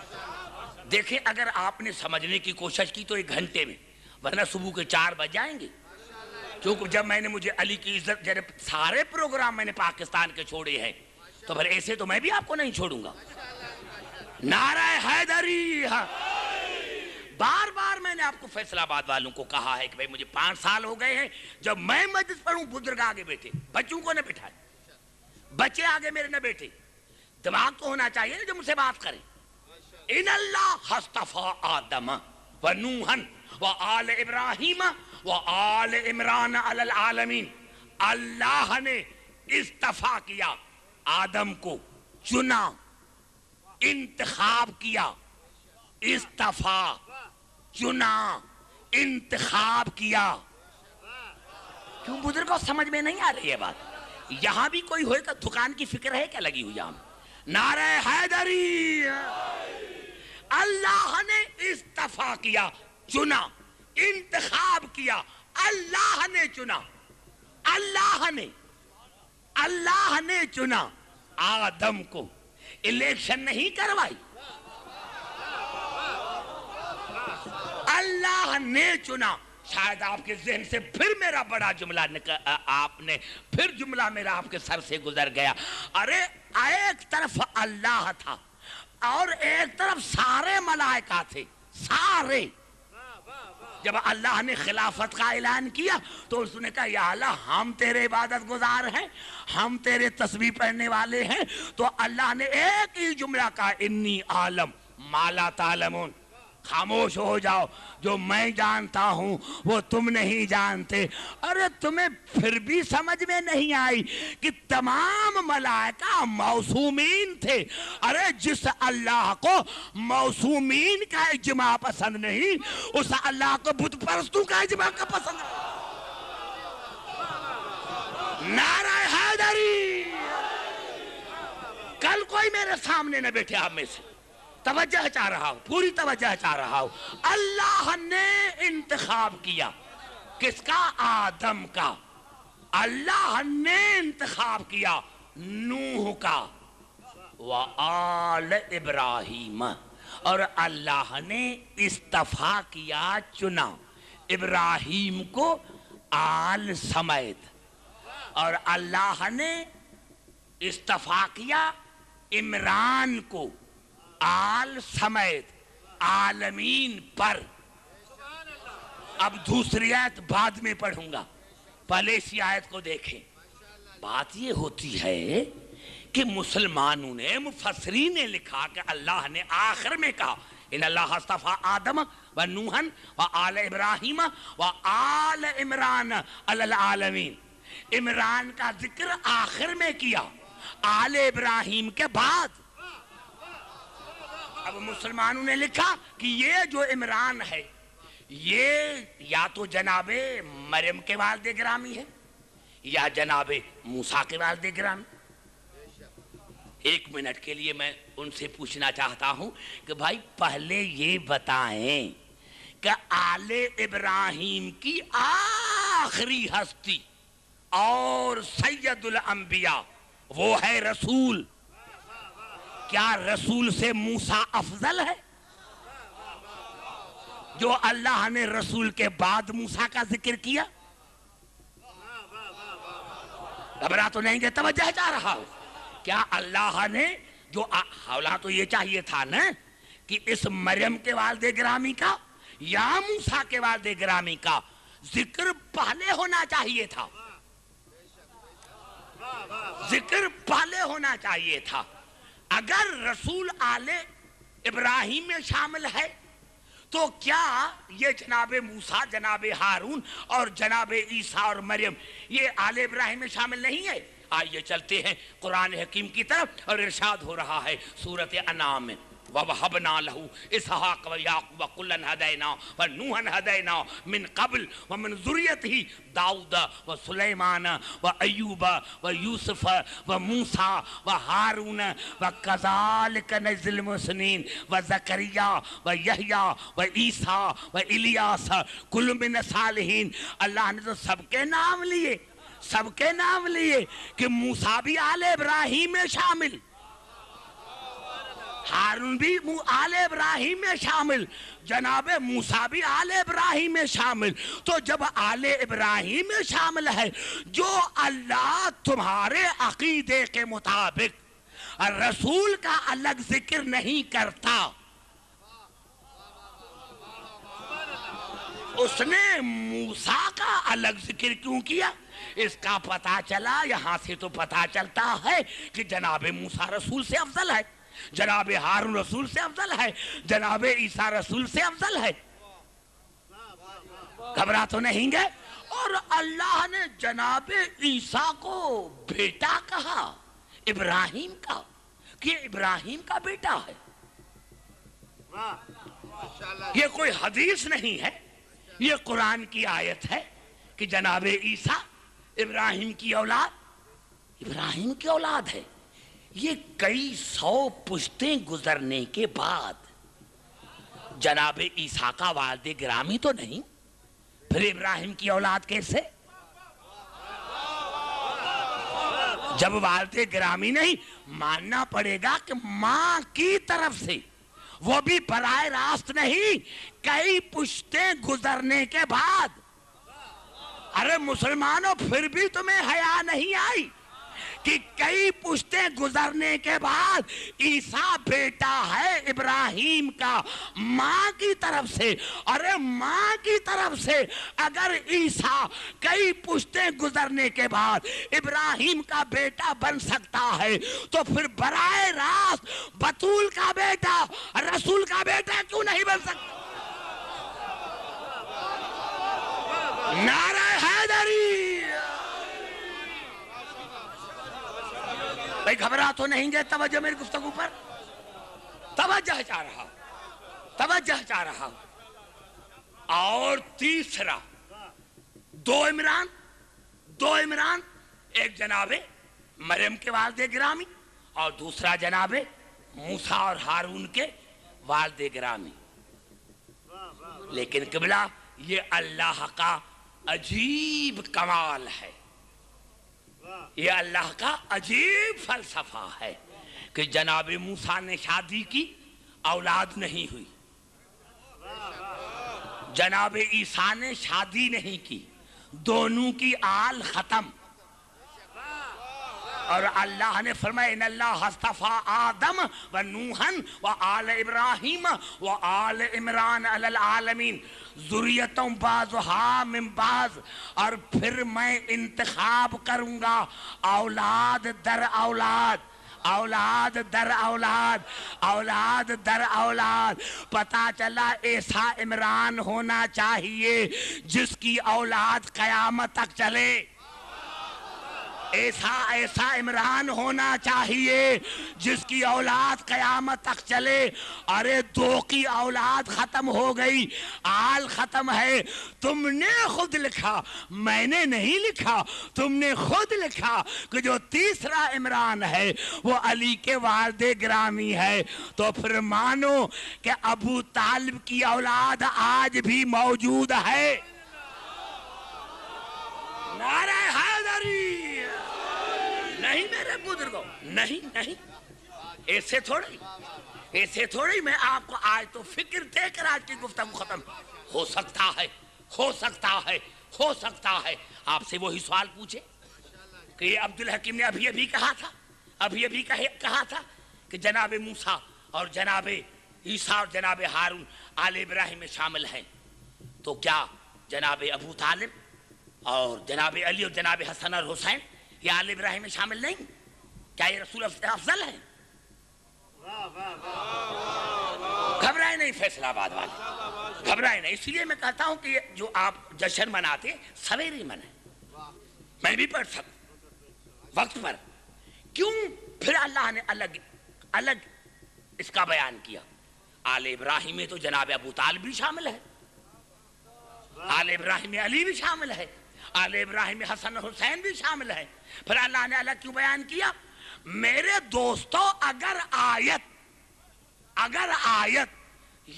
دیکھیں اگر آپ نے سمجھنے کی کوشش کی تو 1 گھنٹے میں، ورنہ صبح کے 4 بج جائیں گے. کیونکہ جب میں نے مجھے علی کی عزت، جب سارے پروگرام میں نے پاکستان کے چھوڑے ہیں تو پھر ایسے تو میں بھی آپ کو نہیں چھوڑوں گا. نعرہ حیدری. بار بار میں نے آپ کو فیصل آباد والوں کو کہا ہے کہ بھئی مجھے 5 سال ہو گئے ہیں جب میں مجلس پڑھوں بزرگ آگے بیٹھے، بچوں کو نہ بٹھائے، بچے آگے میرے نہ بیٹھے. دماغ تو ہونا چاہیے نا جو مجھ سے بات کرے. ان اللہ اصطفیٰ آدم و نوحن و آل ابراہیم و آل عمران علی العالمین. اللہ نے استفا کیا، آدم کو چنا، انتخاب کیا. استفا، چنا، انتخاب کیا. کیوں بزرگوں سمجھ میں نہیں آ رہی ہے بات؟ یہاں بھی کوئی ہوئے گا دکان کی فکر ہے کیا لگی ہوئی یہاں؟ نعرہ حیدری. اللہ نے استفا کیا، چنا، انتخاب کیا. اللہ نے چنا، اللہ نے چنا آدم کو. الیکشن نہیں کروائی، اللہ نے چنا. شاید آپ کے ذہن سے پھر میرا بڑا جملہ پھر جملہ میرا آپ کے سر سے گزر گیا. ارے ایک طرف اللہ تھا اور ایک طرف سارے ملائکہ تھے، سارے. جب اللہ نے خلافت کا اعلان کیا تو اس نے کہا یا اللہ ہم تیرے عبادت گزار ہیں، ہم تیرے تسبیح پڑھنے والے ہیں. تو اللہ نے ایک ہی جملہ کہا انی عالم ما لا تعلمون. خاموش ہو جاؤ، جو میں جانتا ہوں وہ تم نہیں جانتے. ارے تمہیں پھر بھی سمجھ میں نہیں آئی کہ تمام ملائکہ معصومین تھے. ارے جس اللہ کو معصومین کا اجماع پسند نہیں، اس اللہ کو بت پرستوں کا اجماع کا پسند نہیں. نعرہ حیدری. کل کوئی میرے سامنے نہ بیٹھے آپ میں سے، توجہ چاہ رہا ہوں، پوری توجہ چاہ رہا ہوں. اللہ نے انتخاب کیا کس کا؟ آدم کا. اللہ نے انتخاب کیا نوح کا وآل ابراہیم. اور اللہ نے استفا کیا، چنا ابراہیم کو آل سمیت. اور اللہ نے استفا کیا عمران کو آل سمیت، عالمین پر. اب دوسری آیت بعد میں پڑھوں گا، پہلے اسی آیت کو دیکھیں. بات یہ ہوتی ہے کہ مسلمانوں نے، مفسرین نے لکھا کہ اللہ نے آخر میں کہا ان اللہ اصطفیٰ آدم و نوحن و آل ابراہیم و آل عمران علی العالمین. عمران کا ذکر آخر میں کیا، آل ابراہیم کے بعد. اب مسلمانوں نے لکھا کہ یہ جو عمران ہے یہ یا تو جناب مریم کے والد گرامی ہے یا جناب موسیٰ کے والد گرامی. 1 منٹ کے لیے میں ان سے پوچھنا چاہتا ہوں کہ بھائی پہلے یہ بتائیں کہ آل ابراہیم کی آخری ہستی اور سید الانبیاء وہ ہے رسول. کیا رسول سے موسیٰ افضل ہے؟ جو اللہ نے رسول کے بعد موسیٰ کا ذکر کیا. گھبرا تو نہیں گے؟ توجہ چاہ رہا ہوں. کیا اللہ نے جو حوالہ تو یہ چاہیے تھا نا کہ اس مریم کے والد گرامی کا یا موسیٰ کے والد گرامی کا ذکر پہلے ہونا چاہیے تھا، ذکر پہلے ہونا چاہیے تھا. اگر رسول آل ابراہیم میں شامل ہے تو کیا یہ جناب موسیٰ، جناب ہارون اور جناب عیسیٰ اور مریم یہ آل ابراہیم میں شامل نہیں ہے؟ آئیے چلتے ہیں قرآن حکیم کی طرف اور ارشاد ہو رہا ہے سورۃ انعام میں وَوَهَبْنَا لَهُ إِسْحَاقَ وَيَعْقُوبَ كُلًّا هَدَيْنَا وَنُوحًا هَدَيْنَا مِنْ قَبْلُ وَمِنْ ذُرِّيَّتِهِ داؤد وسليمان وأيوب ويوسف وموسى وهارون وكذلك نجزي المحسنين وزكريا ويحيى وعيسى وإلياس كل من الصالحين. اللہ نے تو سب کے نام لیے سب کے نام لیے کہ موسیٰ بھی آل ابراہیم میں شامل، ہارون بھی آل ابراہیم میں شامل، جناب موسیٰ بھی آل ابراہیم میں شامل۔ تو جب آل ابراہیم میں شامل ہے، جو اللہ تمہارے عقیدے کے مطابق رسول کا الگ ذکر نہیں کرتا، اس نے موسیٰ کا الگ ذکر کیوں کیا؟ اس کا پتہ چلا، یہاں سے تو پتہ چلتا ہے کہ جناب موسیٰ رسول سے افضل ہے، جناب ہارون رسول سے افضل ہے، جناب عیسیٰ رسول سے افضل ہے۔ گھبرا تو نہیں گے؟ اور اللہ نے جناب عیسیٰ کو بیٹا کہا، ابراہیم کا، کہ ابراہیم کا بیٹا ہے۔ یہ کوئی حدیث نہیں ہے، یہ قرآن کی آیت ہے کہ جناب عیسیٰ ابراہیم کی اولاد ہے۔ یہ کئی سو پشتیں گزرنے کے بعد جناب عیسیٰ کا والد گرامی تو نہیں، پھر ابراہیم کی اولاد کیسے؟ جب والد گرامی نہیں، ماننا پڑے گا کہ ماں کی طرف سے، وہ بھی براہ راست نہیں، کئی پشتیں گزرنے کے بعد۔ ارے مسلمانوں، پھر بھی تمہیں حیا نہیں آئی کہ کئی پشتیں گزرنے کے بعد عیسیٰ بیٹا ہے ابراہیم کا ماں کی طرف سے۔ ارے ماں کی طرف سے اگر عیسیٰ کئی پشتیں گزرنے کے بعد ابراہیم کا بیٹا بن سکتا ہے، تو پھر براہ راست بطول کا بیٹا، رسول کا بیٹا کیوں نہیں بن سکتا؟ نعرہ حیدری! بھئی گھبرا تو نہیں گے؟ توجہ میری گفتگو پر، توجہ چاہ رہا ہوں۔ اور تیسرا، دو عمران، ایک جناب مریم کے والد گرامی اور دوسرا جناب موسیٰ اور ہارون کے والد گرامی۔ لیکن قبلہ، یہ اللہ کا عجیب کمال ہے، یہ اللہ کا عجیب فلسفہ ہے کہ جناب موسیٰ نے شادی کی، اولاد نہیں ہوئی، جناب عیسیٰ نے شادی نہیں کی، دونوں کی آل ختم۔ اور اللہ نے فرمایا ان اللہ اصطفیٰ آدم و نوحن و آل ابراہیم و آل عمران علی العالمین ذریتوں بعضها من بعض، اور پھر میں انتخاب کروں گا اولاد در اولاد، اولاد در اولاد، اولاد در اولاد۔ پتہ چلا ایسا عمران ہونا چاہیے جس کی اولاد قیامت تک چلے، ایسا عمران ہونا چاہیے جس کی اولاد قیامت تک چلے۔ ارے دو کی اولاد ختم ہو گئی، آل ختم ہے۔ تم نے خود لکھا، میں نے نہیں لکھا، تم نے خود لکھا کہ جو تیسرا عمران ہے وہ علی کے والد گرامی ہے۔ تو پھر مانو کہ ابو طالب کی اولاد آج بھی موجود ہے۔ نعرہ حیدری! نہیں میرے بزرگوں، نہیں، ایسے تھوڑی میں آپ کو آج تو فکر دے کر آج کی گفتگو ختم۔ ہو سکتا ہے آپ سے وہی سوال پوچھے کہ یہ عبدالحکیم نے ابھی کہا تھا کہ جناب موسیٰ اور جناب عیسیٰ اور جناب ہارون آل ابراہیم میں شامل ہیں، تو کیا جناب ابو طالب اور جناب علی اور جناب حسن اور حسین یہ آل ابراہیم میں شامل نہیں؟ کیا یہ رسول افضل ہے؟ گھبرائے نہیں فیصل آباد والے، گھبرائے نہیں۔ اس لیے میں کہتا ہوں کہ جو آپ جشن مناتے سویرے منائیں، میں بھی پڑھ سکتا وقت پر۔ کیوں پھر اللہ نے الگ اس کا بیان کیا؟ آل ابراہیم میں تو جناب ابو طالب بھی شامل ہے، آل ابراہیم میں علی بھی شامل ہے، آل ابراہیم میں حسن حسین بھی شامل ہے۔ پھر اللہ نے الگ کیوں بیان کیا؟ میرے دوستو، اگر آیت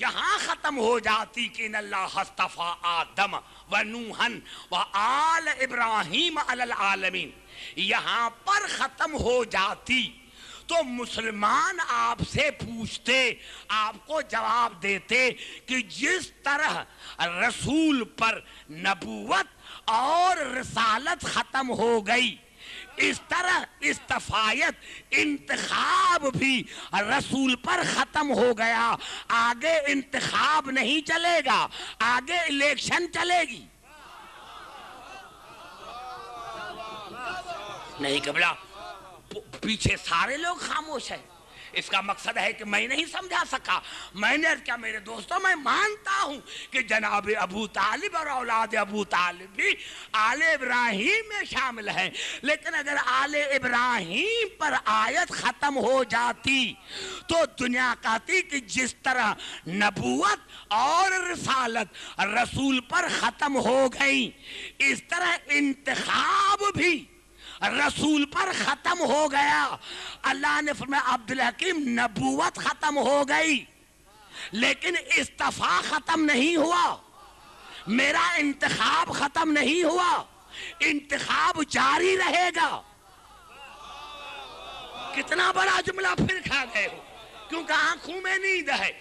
یہاں ختم ہو جاتی کہ ان اللہ اصطفیٰ آدم و نوحن و آل ابراہیم علی العالمین، یہاں پر ختم ہو جاتی تو مسلمان آپ سے پوچھتے، آپ کو جواب دیتے کہ جس طرح رسول پر نبوت اور رسالت ختم ہو گئی، اس طرح استفایت انتخاب بھی رسول پر ختم ہو گیا۔ آگے انتخاب نہیں چلے گا، آگے الیکشن چلے گی۔ نہیں قبلہ، پیچھے سارے لوگ خاموش ہیں۔ اس کا مقصد ہے کہ میں نہیں سمجھا سکا۔ میں نے کیا میرے دوستوں، میں مانتا ہوں کہ جناب ابو طالب اور اولاد ابو طالب بھی آل ابراہیم میں شامل ہیں، لیکن اگر آل ابراہیم پر آیت ختم ہو جاتی تو دنیا کہتی کہ جس طرح نبوت اور رسالت رسول پر ختم ہو گئی، اس طرح انتخاب بھی رسول پر ختم ہو گیا۔ اللہ نے فرمایا عبدالحکیم نبوت ختم ہو گئی لیکن استفاء ختم نہیں ہوا، میرا انتخاب ختم نہیں ہوا، انتخاب جاری رہے گا۔ کتنا بڑا جملہ پھر کھا گئے ہو، کیونکہ آنکھوں میں نیند ہے،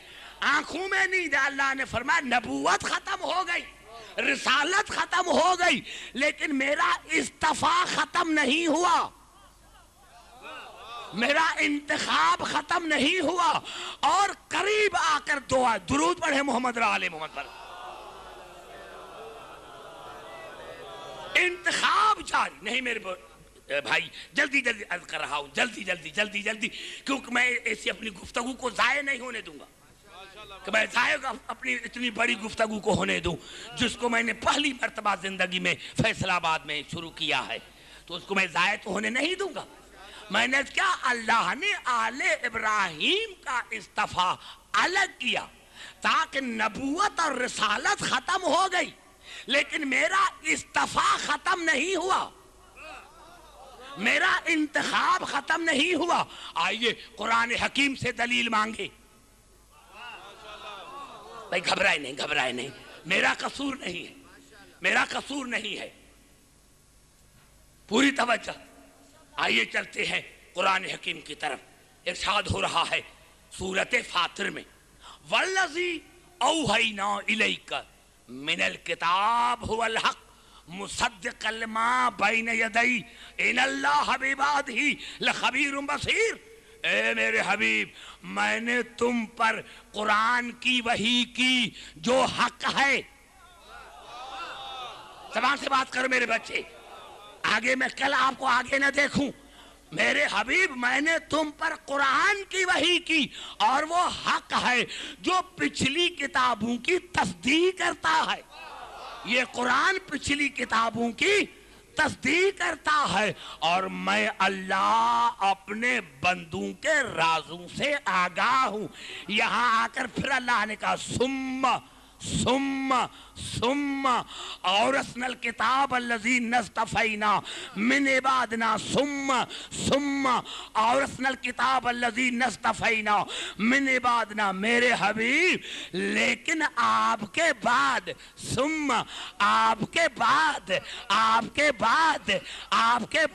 آنکھوں میں نیند ہے۔ اللہ نے فرمایا نبوت ختم ہو گئی، رسالت ختم ہو گئی، لیکن میرا استفاء ختم نہیں ہوا، میرا انتخاب ختم نہیں ہوا۔ اور قریب آ کر دعا، درود پڑھے محمد را آل محمد پر۔ انتخاب جاری نہیں میرے بھائی، جلدی جلدی عرض کر رہا ہوں، جلدی جلدی جلدی جلدی، کیونکہ میں ایسی اپنی گفتگو کو ضائع نہیں ہونے دوں گا کہ میں ضائع اپنی اتنی بڑی گفتگو کو ہونے دوں جس کو میں نے پہلی مرتبہ زندگی میں فیصل آباد میں شروع کیا ہے، تو اس کو میں ضائع تو ہونے نہیں دوں گا۔ میں نے کیا، اللہ نے آل ابراہیم کا استفاء الگ کیا تاکہ نبوت اور رسالت ختم ہو گئی، لیکن میرا استفاء ختم نہیں ہوا، میرا انتخاب ختم نہیں ہوا۔ آئیے قرآن حکیم سے دلیل مانگے۔ بھائی گھبرائے نہیں، گھبرائے نہیں، میرا قصور نہیں ہے، میرا قصور نہیں ہے، پوری توجہ۔ آئیے چلتے ہیں قرآن حکیم کی طرف۔ ارشاد ہو رہا ہے سورۃ فاطر میں، وَالَّذِي أَوْحَيْنَا إِلَيْكَ مِنَ الْكِتَابِ هُوَ الْحَقُّ مُصَدِّقًا لِمَا بَيْنَ يَدَيْهِ إِنَّ اللَّهَ بِعِبَادِهِ لَخَبِيرٌ بَصِيرٌ۔ اے میرے حبیب، میں نے تم پر قرآن کی وحی کی جو حق ہے۔ زبان سے بات کرو میرے بچے، آگے میں کل آپ کو آگے نہ دیکھوں۔ میرے حبیب، میں نے تم پر قرآن کی وحی کی اور وہ حق ہے جو پچھلی کتابوں کی تصدیق کرتا ہے۔ یہ قرآن پچھلی کتابوں کی تصدیق کرتا ہے، اور میں اللہ اپنے بندوں کے رازوں سے آگاہ ہوں۔ یہاں آ کر پھر اللہ نے کہا ثم اورثنا الکتاب الذین اصطفینا من عبادنا ثم اورثنا الکتاب الذین اصطفینا من عبادنا۔ میرے حبیب، لیکن آپ کے بعد آپ کے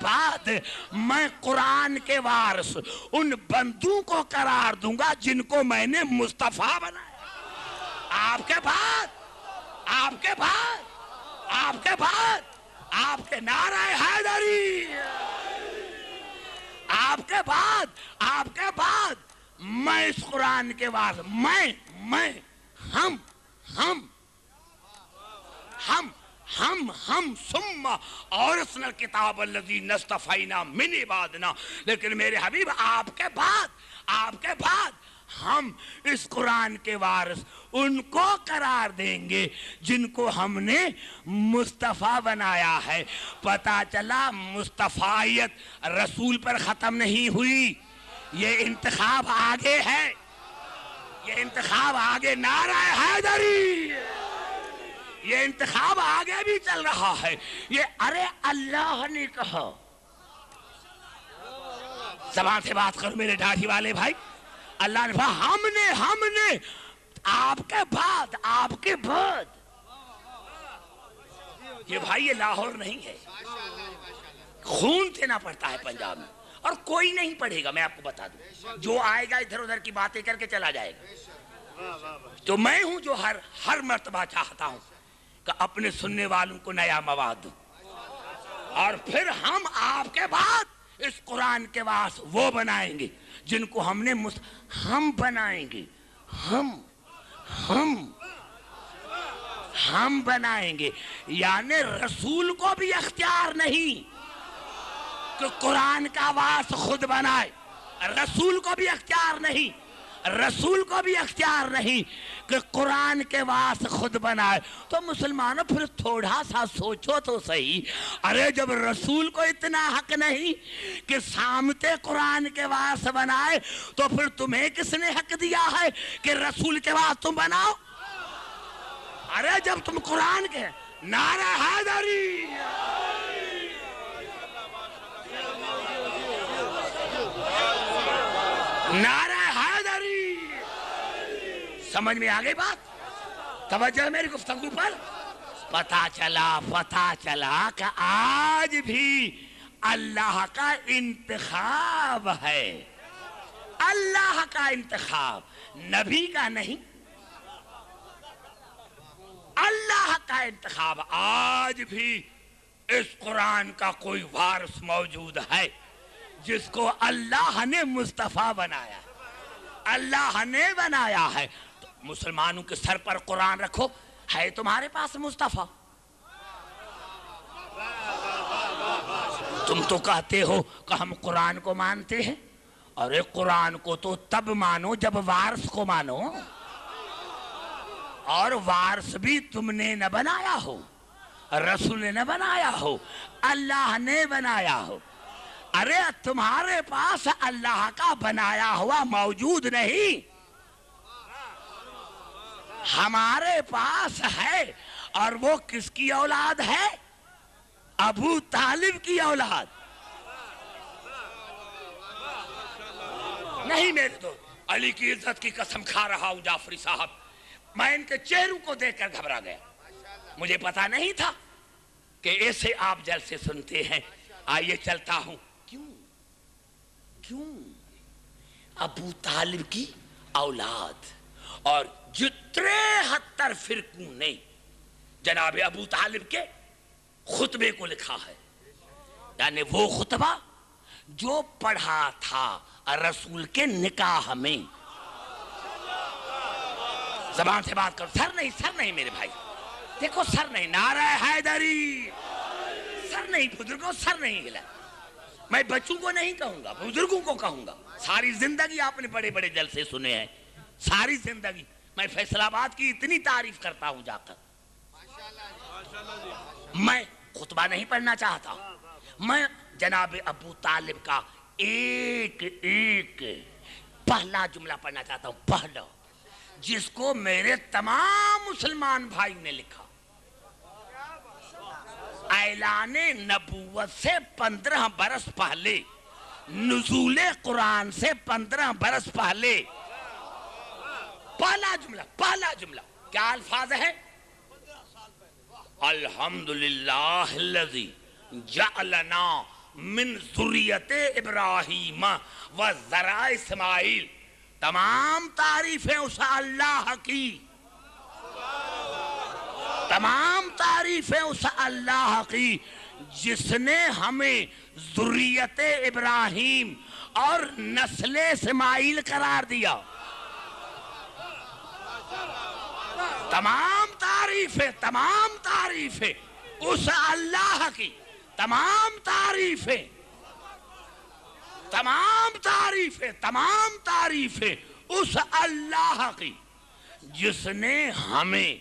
بعد میں قرآن کے وارث ان بندوں کو قرار دوں گا جن کو میں نے مصطفیٰ بنایا۔ آپ کے نعرہ حیدری، آپ کے بعد میں اس قرآن کے وارث، ہم ثم اورثنا الکتاب الذین اصطفینا من عبادنا۔ لیکن میرے حبیب، آپ کے بعد ہم اس قرآن کے وارث ان کو قرار دیں گے جن کو ہم نے مصطفیٰ بنایا ہے۔ پتہ چلا مصطفیت رسول پر ختم نہیں ہوئی، یہ انتخاب آگے ہے، یہ انتخاب آگے، نعرہ حیدری، یہ انتخاب آگے بھی چل رہا ہے۔ یہ ارے اللہ نے کہا، زبان سے بات کرو میرے داڑھی والے بھائی، اللہ نے کہا ہم نے آپ کے بعد یہ بھائی یہ لاہور نہیں ہے، خون دینا پڑتا ہے پنجاب میں، اور کوئی نہیں پڑھے گا، میں آپ کو بتا دوں، جو آئے گا ادھر ادھر کی باتیں کر کے چلا جائے گا۔ تو میں ہوں جو ہر مرتبہ چاہتا ہوں کہ اپنے سننے والوں کو نیا مواد دوں، اور پھر ہم آپ کے بعد اس قرآن کے واسطے وہ بنائیں گے جن کو ہم بنائیں گے، ہم بنائیں گے، یعنی رسول کو بھی اختیار نہیں کہ قرآن کا واسطہ خود بنائے، رسول کو بھی اختیار نہیں کہ قرآن کے واسطے خود بنائے۔ تو مسلمانوں پھر تھوڑا سا سوچو تو صحیح، ارے جب رسول کو اتنا حق نہیں کہ سامتے قرآن کے واسطے بنائے، تو پھر تمہیں کس نے حق دیا ہے کہ رسول کے واسطے تم بناؤ؟ ارے جب تم قرآن کے نعرہ حیدری، نعرہ حیدری، سمجھ میں آگئی بات؟ توجہ ہے میری گفتگو پر؟ پتہ چلا کہ آج بھی اللہ کا انتخاب ہے، اللہ کا انتخاب، نبی کا نہیں، اللہ کا انتخاب۔ آج بھی اس قرآن کا کوئی وارث موجود ہے جس کو اللہ نے مصطفیٰ بنایا، اللہ نے بنایا ہے۔ تو مسلمانوں کے سر پر قرآن رکھو، ہے تمہارے پاس مصطفیٰ؟ تم تو کہتے ہو کہ ہم قرآن کو مانتے ہیں، اور ایک قرآن کو تو تب مانو جب وارث کو مانو، اور وارث بھی تم نے نہ بنایا ہو، رسول نے نہ بنایا ہو، اللہ نے بنایا ہو۔ ارے تمہارے پاس اللہ کا بنایا ہوا موجود نہیں، ہمارے پاس ہے، اور وہ کس کی اولاد ہے؟ ابو طالب کی اولاد نہیں میرے دوست۔ علی کی عزت کی قسم کھا رہا ہوں جعفری صاحب، میں ان کے چہروں کو دیکھ کر گھبرا گیا، مجھے پتا نہیں تھا کہ ایسے آپ جلسے سنتے ہیں۔ آئیے چلتا ہوں۔ کیوں ابو طالب کی اولاد، اور جتنے 73 فرقوں نے جناب ابو طالب کے خطبے کو لکھا ہے، یعنی وہ خطبہ جو پڑھا تھا رسول کے نکاح میں۔ زبان سے بات کرو، سر نہیں میرے بھائی، دیکھو سر نہیں، نعرہ حیدری، سر نہیں بزرگوں، سر نہیں ہلا۔ میں بچوں کو نہیں کہوں گا، بزرگوں کو کہوں گا۔ ساری زندگی آپ نے بڑے بڑے جلسے سنے ہیں، ساری زندگی میں فیصل آباد کی اتنی تعریف کرتا ہوں جا کر۔ میں خطبہ نہیں پڑھنا چاہتا، میں جناب ابو طالب کا ایک پہلا جملہ پڑھنا چاہتا ہوں، پہلا، جس کو میرے تمام مسلمان بھائی نے لکھا۔ اعلان نبوت سے 15 برس پہلے، نزول قرآن سے 15 برس پہلے، پہلا جملہ کیا الفاظ ہے؟ الحمدللہ الذی جعلنا من ذریت ابراہیم و ذرا اسماعیل۔ تمام تعریفیں اس اللہ کی، تمام تعریفیں اس اللہ کی جس نے ہمیں ذریت ابراہیم اور نسل اسماعیل قرار دیا۔ تمام تعریفیں اس اللہ کی، تمام تعریفیں اس اللہ کی جس نے ہمیں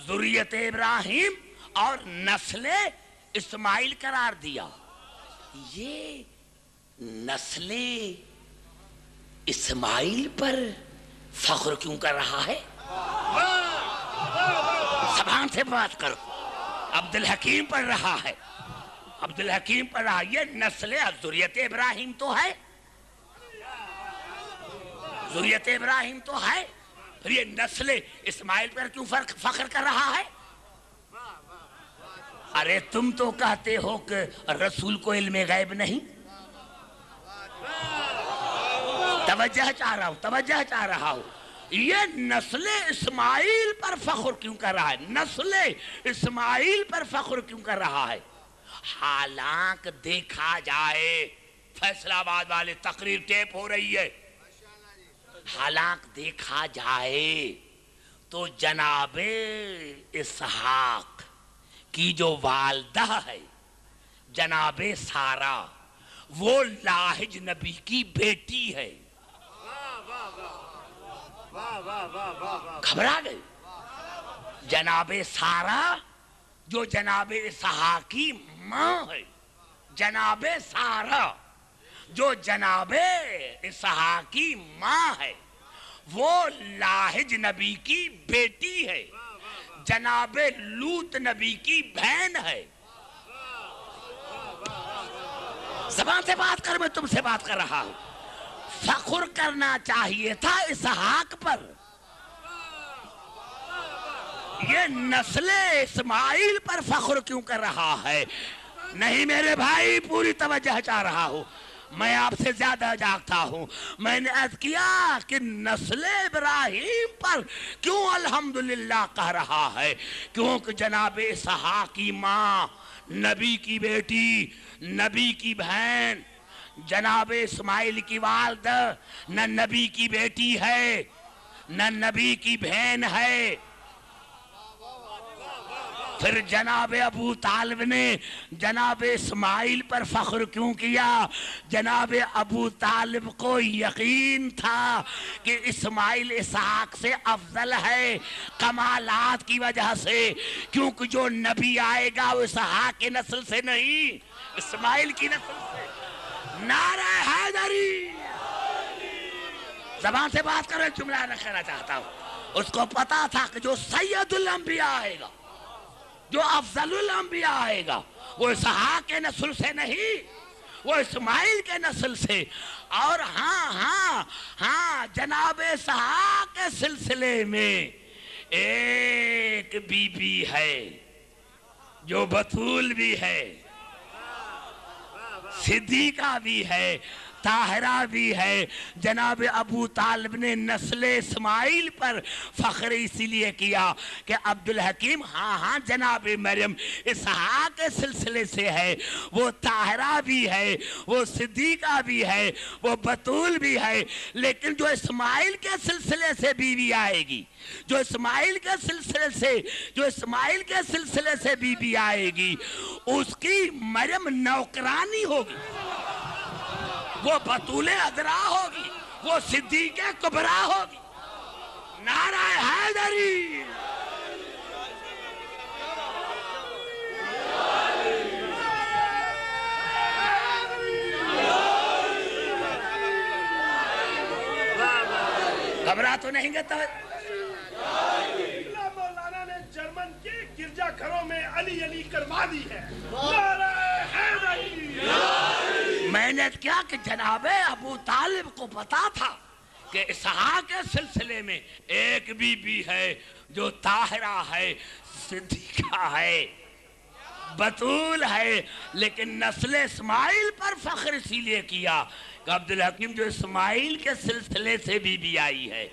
ذریت ابراہیم اور نسل اسماعیل قرار دیا۔ یہ نسل اسماعیل پر فخر کیوں کر رہا ہے؟ زبان سے بات کرو۔ عبدالحکیم پڑھ رہا ہے، یہ نسل ذریت ابراہیم تو ہے، ذریت ابراہیم تو ہے، پھر یہ نسل اسماعیل پر کیوں فخر کر رہا ہے؟ ارے تم تو کہتے ہو کہ رسول کو علم غیب نہیں. توجہ چاہ رہا ہوں. یہ نسل اسماعیل پر فخر کیوں کر رہا ہے؟ نسل اسماعیل پر فخر کیوں کر رہا ہے؟ حالانکہ دیکھا جائے، فیصل آباد والے تقریر ٹیپ ہو رہی ہے، حالانکہ دیکھا جائے تو جناب اسحاق کی جو والدہ ہے جناب سارا، وہ لاحج نبی کی بیٹی ہے. گھبرا گئے؟ جناب سارا جو جناب اسحاق کی ماں ہے، جناب سارا جو جناب اسحاق کی ماں ہے، وہ لاحج نبی کی بیٹی ہے، جناب لوط نبی کی بہن ہے. زبان سے بات کر، میں تم سے بات کر رہا ہوں. فخر کرنا چاہیے تھا اسحاق پر. یہ نسل اسماعیل پر فخر کیوں کر رہا ہے؟ نہیں میرے بھائی، پوری توجہ چاہ رہا ہوں، میں آپ سے زیادہ جاگتا ہوں. میں نے عرض کیا کہ نسل ابراہیم پر کیوں الحمدللہ کہہ رہا ہے؟ کیونکہ جناب اسحاق کی ماں، نبی کی بیٹی، نبی کی بہن، جناب اسماعیل کی والدہ نہ نبی کی بیٹی ہے نہ نبی کی بہن ہے. پھر جناب ابو طالب نے جناب اسماعیل پر فخر کیوں کیا؟ جناب ابو طالب کو یقین تھا کہ اسماعیل اسحاق سے افضل ہے کمالات کی وجہ سے، کیونکہ جو نبی آئے گا وہ اسحاق کی نسل سے نہیں، اسماعیل کی نسل سے. نعرہ حیدری! زبان سے بات کر رہے، جملہ نہ کہنا چاہتا ہوں. اس کو پتا تھا کہ جو سید الانبیاء آئے گا، جو افضل الانبیاء آئے گا، وہ اسحاق کے نسل سے نہیں، وہ اسماعیل کے نسل سے. اور ہاں جناب اسحاق کے سلسلے میں ایک بی بی ہے جو بطول بھی ہے، صدیقہ بھی ہے، طاہرہ بھی ہے. جناب ابو طالب نے نسل اسماعیل پر فخر اسی لیے کیا کہ عبدالحکیم ہاں جناب مریم اسحاق کے سلسلے سے ہے، وہ طاہرہ بھی ہے، وہ صدیقہ بھی ہے، وہ بطول بھی ہے. لیکن جو اسماعیل کے سلسلے سے بیوی آئے گی، جو اسماعیل کے سلسلے سے بیوی آئے گی، اس کی مریم نوکرانی ہوگی، وہ بطول ادرا ہوگی، وہ صدیق کبریٰ ہوگی. نعرہ حیدری! گھبرا تو نہیں گا؟ مولانا نے جرمن کے گرجا گھروں میں علی علی کروا دی ہے. نعرہ حیدری! میں نے کیا کہ جناب ابو طالب کو پتا تھا کہ اسحاق کے سلسلے میں ایک بی بی ہے جو طاہرہ ہے، صدیقہ ہے، بطول ہے. لیکن نسل اسماعیل پر فخر اسی لیے کیا کہ عبدالحکیم جو اسماعیل کے سلسلے سے بی بی آئی ہے،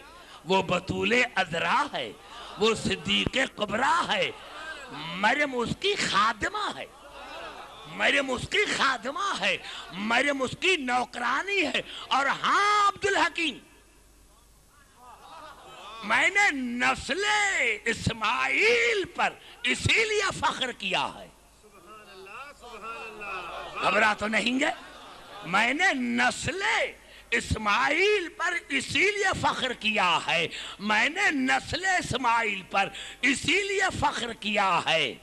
وہ بطول ازرا ہے، وہ صدیق کبریٰ ہے. مریم اس کی خادمہ ہے، مریم اس کی خادمہ ہے، مریم اس کی نوکرانی ہے. اور ہاں عبدالحکیم، میں نے نسل اسماعیل پر اسی لیے فخر کیا ہے. گھبرا تو نہیں گے؟ میں نے نسل اسماعیل پر اسی لیے فخر کیا ہے، میں نے نسل اسماعیل پر اسی لیے فخر کیا ہے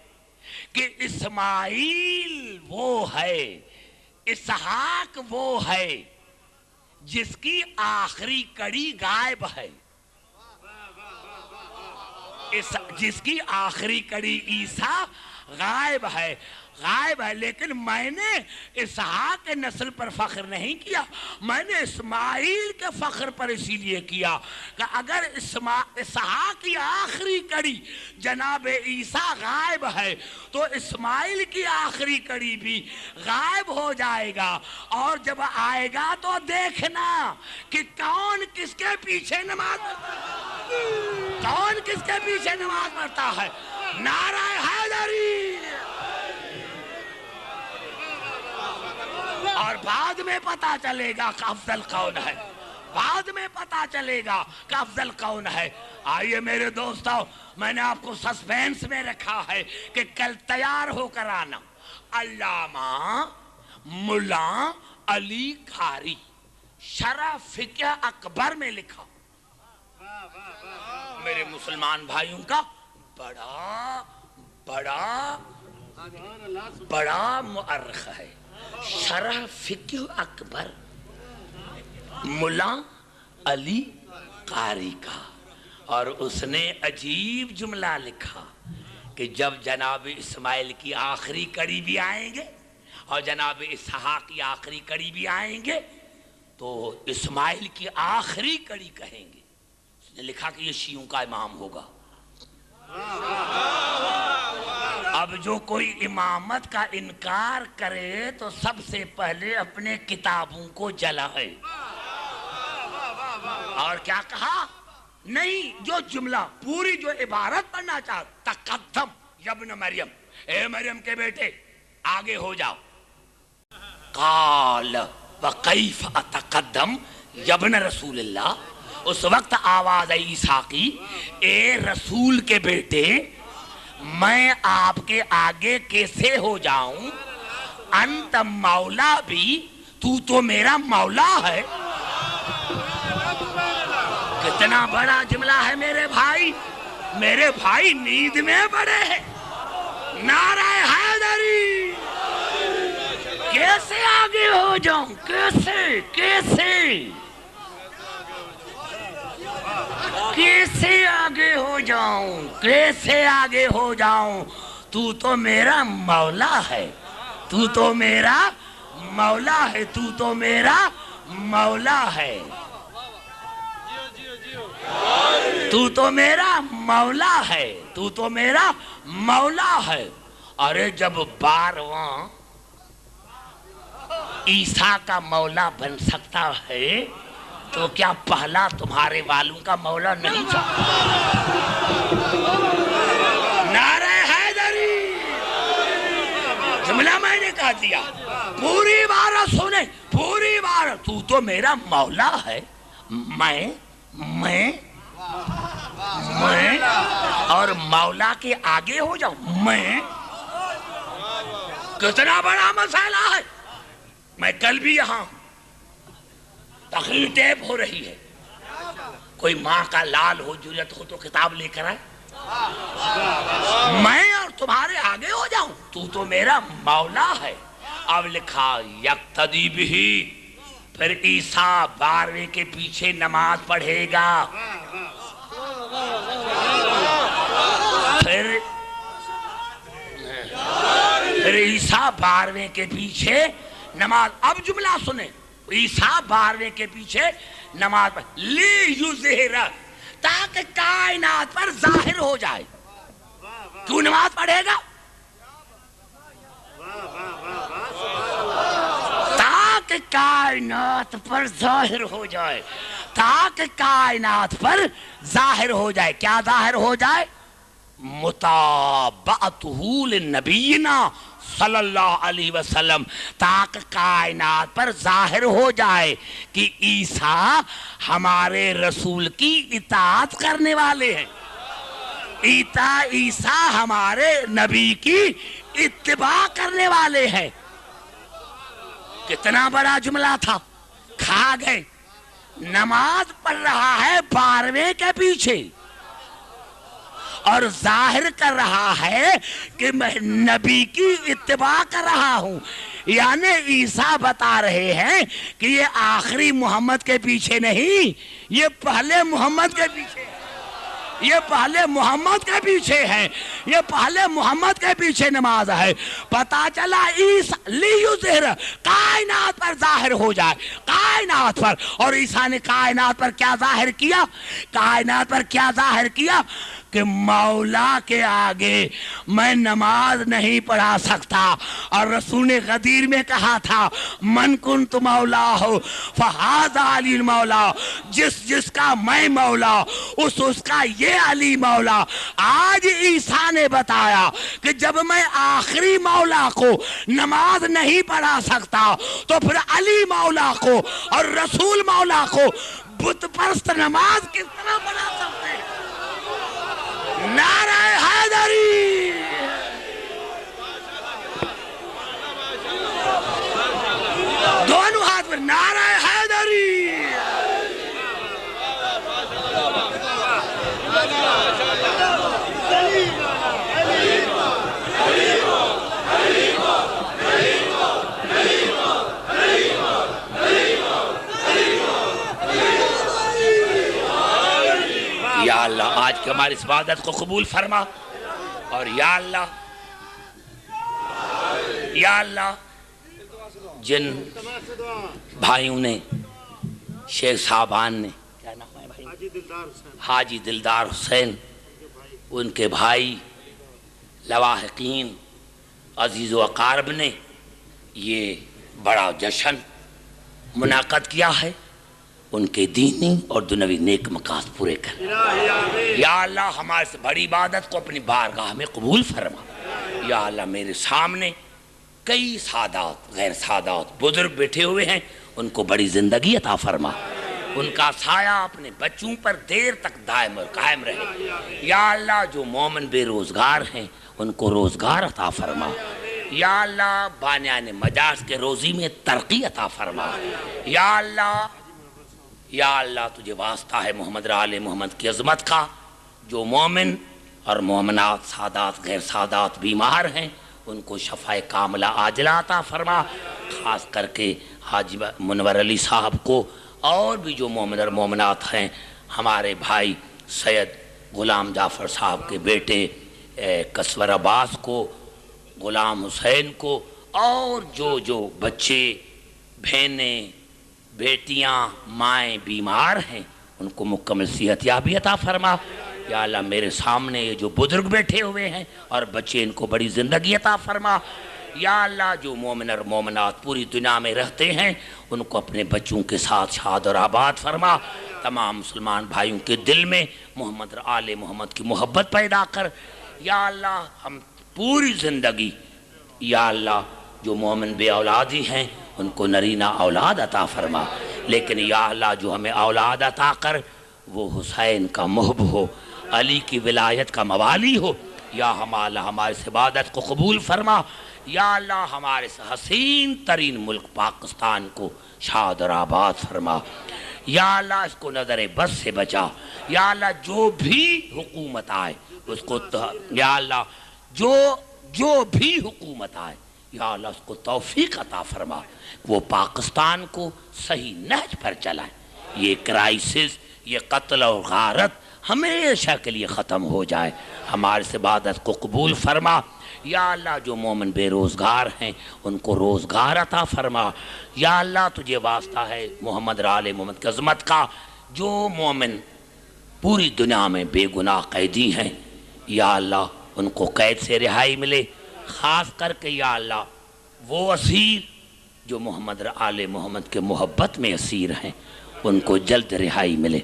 کہ اسماعیل وہ ہے، اسحاق وہ ہے جس کی آخری کڑی غائب ہے، جس کی آخری کڑی عیسیٰ غائب ہے، غائب ہے، لیکن میں نے اسحاق کے نسل پر فخر نہیں کیا، میں نے اسماعیل کے فخر پر اسی لیے کیا کہ اگر اسحاق کی آخری کڑی جناب عیسیٰ غائب ہے تو اسماعیل کی آخری کڑی بھی غائب ہو جائے گا، اور جب آئے گا تو دیکھنا کہ کون کس کے پیچھے نماز پڑھتا ہے۔ نعرہ حیدری! اور بعد میں پتا چلے گا کہ افضل کون ہے، بعد میں پتا چلے گا کہ افضل کون ہے۔ آئیے میرے دوستو، میں نے آپ کو سسپینس میں رکھا ہے کہ کل تیار ہو کر آنا۔ علامہ ملا علی قاری شرح فقہ اکبر میں لکھا، میرے مسلمان بھائیوں کا بڑا مؤرخ ہے، شرح فقہ اکبر ملا علی قاری کا، اور اس نے عجیب جملہ لکھا کہ جب جناب اسماعیل کی آخری کڑی بھی آئیں گے اور جناب اسحاق کی آخری کڑی بھی آئیں گے تو اسماعیل کی آخری کڑی کہیں گے۔ اس نے لکھا کہ یہ شیعوں کا امام ہوگا۔ اب جو کوئی امامت کا انکار کرے تو سب سے پہلے اپنے کتابوں کو جلائے۔ اور کیا کہا؟ نہیں، جو جملہ پوری جو عبارت پڑھنا چاہتا، تقدم یابن مریم، اے مریم کے بیٹے آگے ہو جاؤ۔ قال وکیف اتقدم یابن رسول اللہ، اس وقت آواز عیسیٰ کی، اے رسول کے بیٹے میں آپ کے آگے کیسے ہو جاؤں؟ انت مولا بھی، تو میرا مولا ہے۔ کتنا بڑا جملہ ہے میرے بھائی نیند میں بڑے ہیں۔ نعرہ حیدری! کیسے آگے ہو جاؤں؟ کیسے آگے ہو جاؤں؟ تو میرا مولا ہے، تو میرا مولا ہے۔ ارے جب 12واں عیسیٰ کا مولا بن سکتا ہے تو کیا پہلا تمہارے والوں کا مولا نہیں تھا؟ نعرہ حیدری! جملہ میں نے کہا دیا، پوری بار سنیں، پوری بار۔ تو میرا مولا ہے، میں اور مولا کے آگے ہو جاؤں میں؟ کتنا بڑا مسئلہ ہے۔ میں کل بھی یہاں تقریر ٹیپ ہو رہی ہے، کوئی ماں کا لال ہو، جرأت ہو تو کتاب لے کر آئے، میں اور تمہارے آگے ہو جاؤں؟ تو میرا مولا ہے۔ اب لکھا یقتدی بھی، پھر عیسیٰ 12ویں کے پیچھے نماز پڑھے گا، پھر عیسیٰ 12ویں کے پیچھے نماز۔ اب جملہ سنیں، عیسیٰ 12ویں کے پیچھے نماز پڑھ لی یظہر، تاکہ کائنات پر ظاہر ہو جائے۔ کیوں نماز پڑھے گا؟ تاکہ کائنات پر ظاہر ہو جائے، کیا ظاہر ہو جائے؟ متابعتہ لنبینا صلی اللہ علیہ وسلم، تاکہ کائنات پر ظاہر ہو جائے کہ عیسیٰ ہمارے رسول کی اطاعت کرنے والے ہیں، عیسیٰ ہمارے نبی کی اتباع کرنے والے ہیں۔ کتنا بڑا جملہ تھا، کھا گئے۔ نماز پڑھ رہا ہے 12ویں کے پیچھے اور ظاہر کر رہا ہے کہ میں نبی کی اتباع کر رہا ہوں، یعنی عیسیٰ بتا رہے ہیں کہ یہ آخری محمد کے پیچھے نہیں، یہ پہلے محمد کے پیچھے ہے۔ یہ پہلے محمد کے پیچھے ہے، یہ پہلے محمد کے پیچھے نماز ہے۔ پتا چلا عیسیٰ لیظہر کائنات پر ظاہر ہو جائے، کائنات پر، اور عیسیٰ نے کائنات پر کیا ظاہر کیا؟ کائنات پر کیا ظاہر کیا؟ کہ مولا کے آگے میں نماز نہیں پڑھا سکتا، اور رسول نے غدیر میں کہا تھا من کنت مولا ہو فہذا علی مولا، جس کا میں مولا اس کا یہ علی مولا۔ آج عیسیٰ نے بتایا کہ جب میں آخری مولا کو نماز نہیں پڑھا سکتا تو پھر علی مولا کو اور رسول مولا کو بت پرست نماز کس طرح پڑھا سکتے ہیں؟ نعرہ حیدری، دونوں ہاتھ پر نعرہ حیدری۔ یا اللہ آج کی ہماری اس عبادت کو قبول فرما، اور یا اللہ جن بھائیوں نے، شیخ صاحبان نے، کیا نام ہے بھائی؟ حاجی دلدار حسین، ان کے بھائی لواحقین عزیز و اقارب نے یہ بڑا جشن منعقد کیا ہے، ان کے دینی اور دنیوی نیک مقاصد پورے کر۔ یا اللہ ہمارے سے بڑی عبادت کو اپنی بارگاہ میں قبول فرما۔ یا اللہ میرے سامنے کئی سادات، غیر سادات بزرگ بیٹھے ہوئے ہیں، ان کو بڑی زندگی عطا فرما، ان کا سایہ اپنے بچوں پر دیر تک دائم اور قائم رہے۔ یا اللہ جو مومن بے روزگار ہیں ان کو روزگار عطا فرما۔ یا اللہ بانیان مجاز کے روزی میں ترقی عطا فرما۔ یا اللہ تجھے واسطہ ہے محمد آل محمد کی عظمت کا، جو مومن اور مومنات، سادات غیر سادات بیمار ہیں ان کو شفاء کاملہ عاجلہ عطا فرما، خاص کر کے حاجی منور علی صاحب کو، اور بھی جو مومن اور مومنات ہیں، ہمارے بھائی سید غلام جعفر صاحب کے بیٹے کسور عباس کو، غلام حسین کو، اور جو بچے، بہنیں، بیٹیاں، مائیں بیمار ہیں ان کو مکمل صحت یابی عطا فرما۔ یا اللہ میرے سامنے یہ جو بزرگ بیٹھے ہوئے ہیں اور بچے، ان کو بڑی زندگی عطا فرما۔ یا اللہ جو مومن اور مومنات پوری دنیا میں رہتے ہیں ان کو اپنے بچوں کے ساتھ شاد اور آباد فرما۔ تمام مسلمان بھائیوں کے دل میں محمد آل محمد کی محبت پیدا کر۔ یا اللہ ہم پوری زندگی، یا اللہ جو مومن بے اولادی ہیں ان کو نرینہ اولاد عطا فرما، لیکن یا اللہ جو ہمیں اولاد عطا کر وہ حسین کا محب ہو، علی کی ولایت کا موالی ہو۔ یا ہمارے اس عبادت کو قبول فرما۔ یا اللہ ہمارے اس حسین ترین ملک پاکستان کو شاد اور آباد فرما۔ یا اللہ اس کو نظر بد سے بچا۔ یا اللہ جو بھی حکومت آئے اس کو، یا اللہ جو بھی حکومت آئے یا اللہ اس کو توفیق عطا فرما، وہ پاکستان کو صحیح نہج پر چلائے، یہ کرائسس، یہ قتل اور غارت ہمیشہ کے لیے ختم ہو جائے۔ ہمارے اس عبادت کو قبول فرما۔ یا اللہ جو مومن بے روزگار ہیں ان کو روزگار عطا فرما۔ یا اللہ تجھے واسطہ ہے محمد آل محمد کی عظمت کا، جو مومن پوری دنیا میں بے گناہ قیدی ہیں یا اللہ ان کو قید سے رہائی ملے، خاص کر کے یا اللہ وہ اسیر جو محمد آل محمد کے محبت میں اسیر ہیں ان کو جلد رہائی ملے۔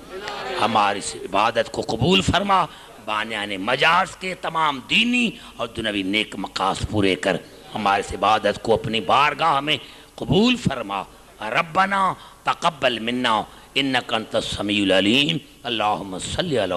ہماری اس عبادت کو قبول فرما، بانیان مجاز کے تمام دینی اور دنیوی نیک مقاصد پورے کر۔ ہماری اس عبادت کو اپنی بارگاہ میں قبول فرما۔ ربنا تقبل منا انک انت السمیع العلیم، اللہم صلی علی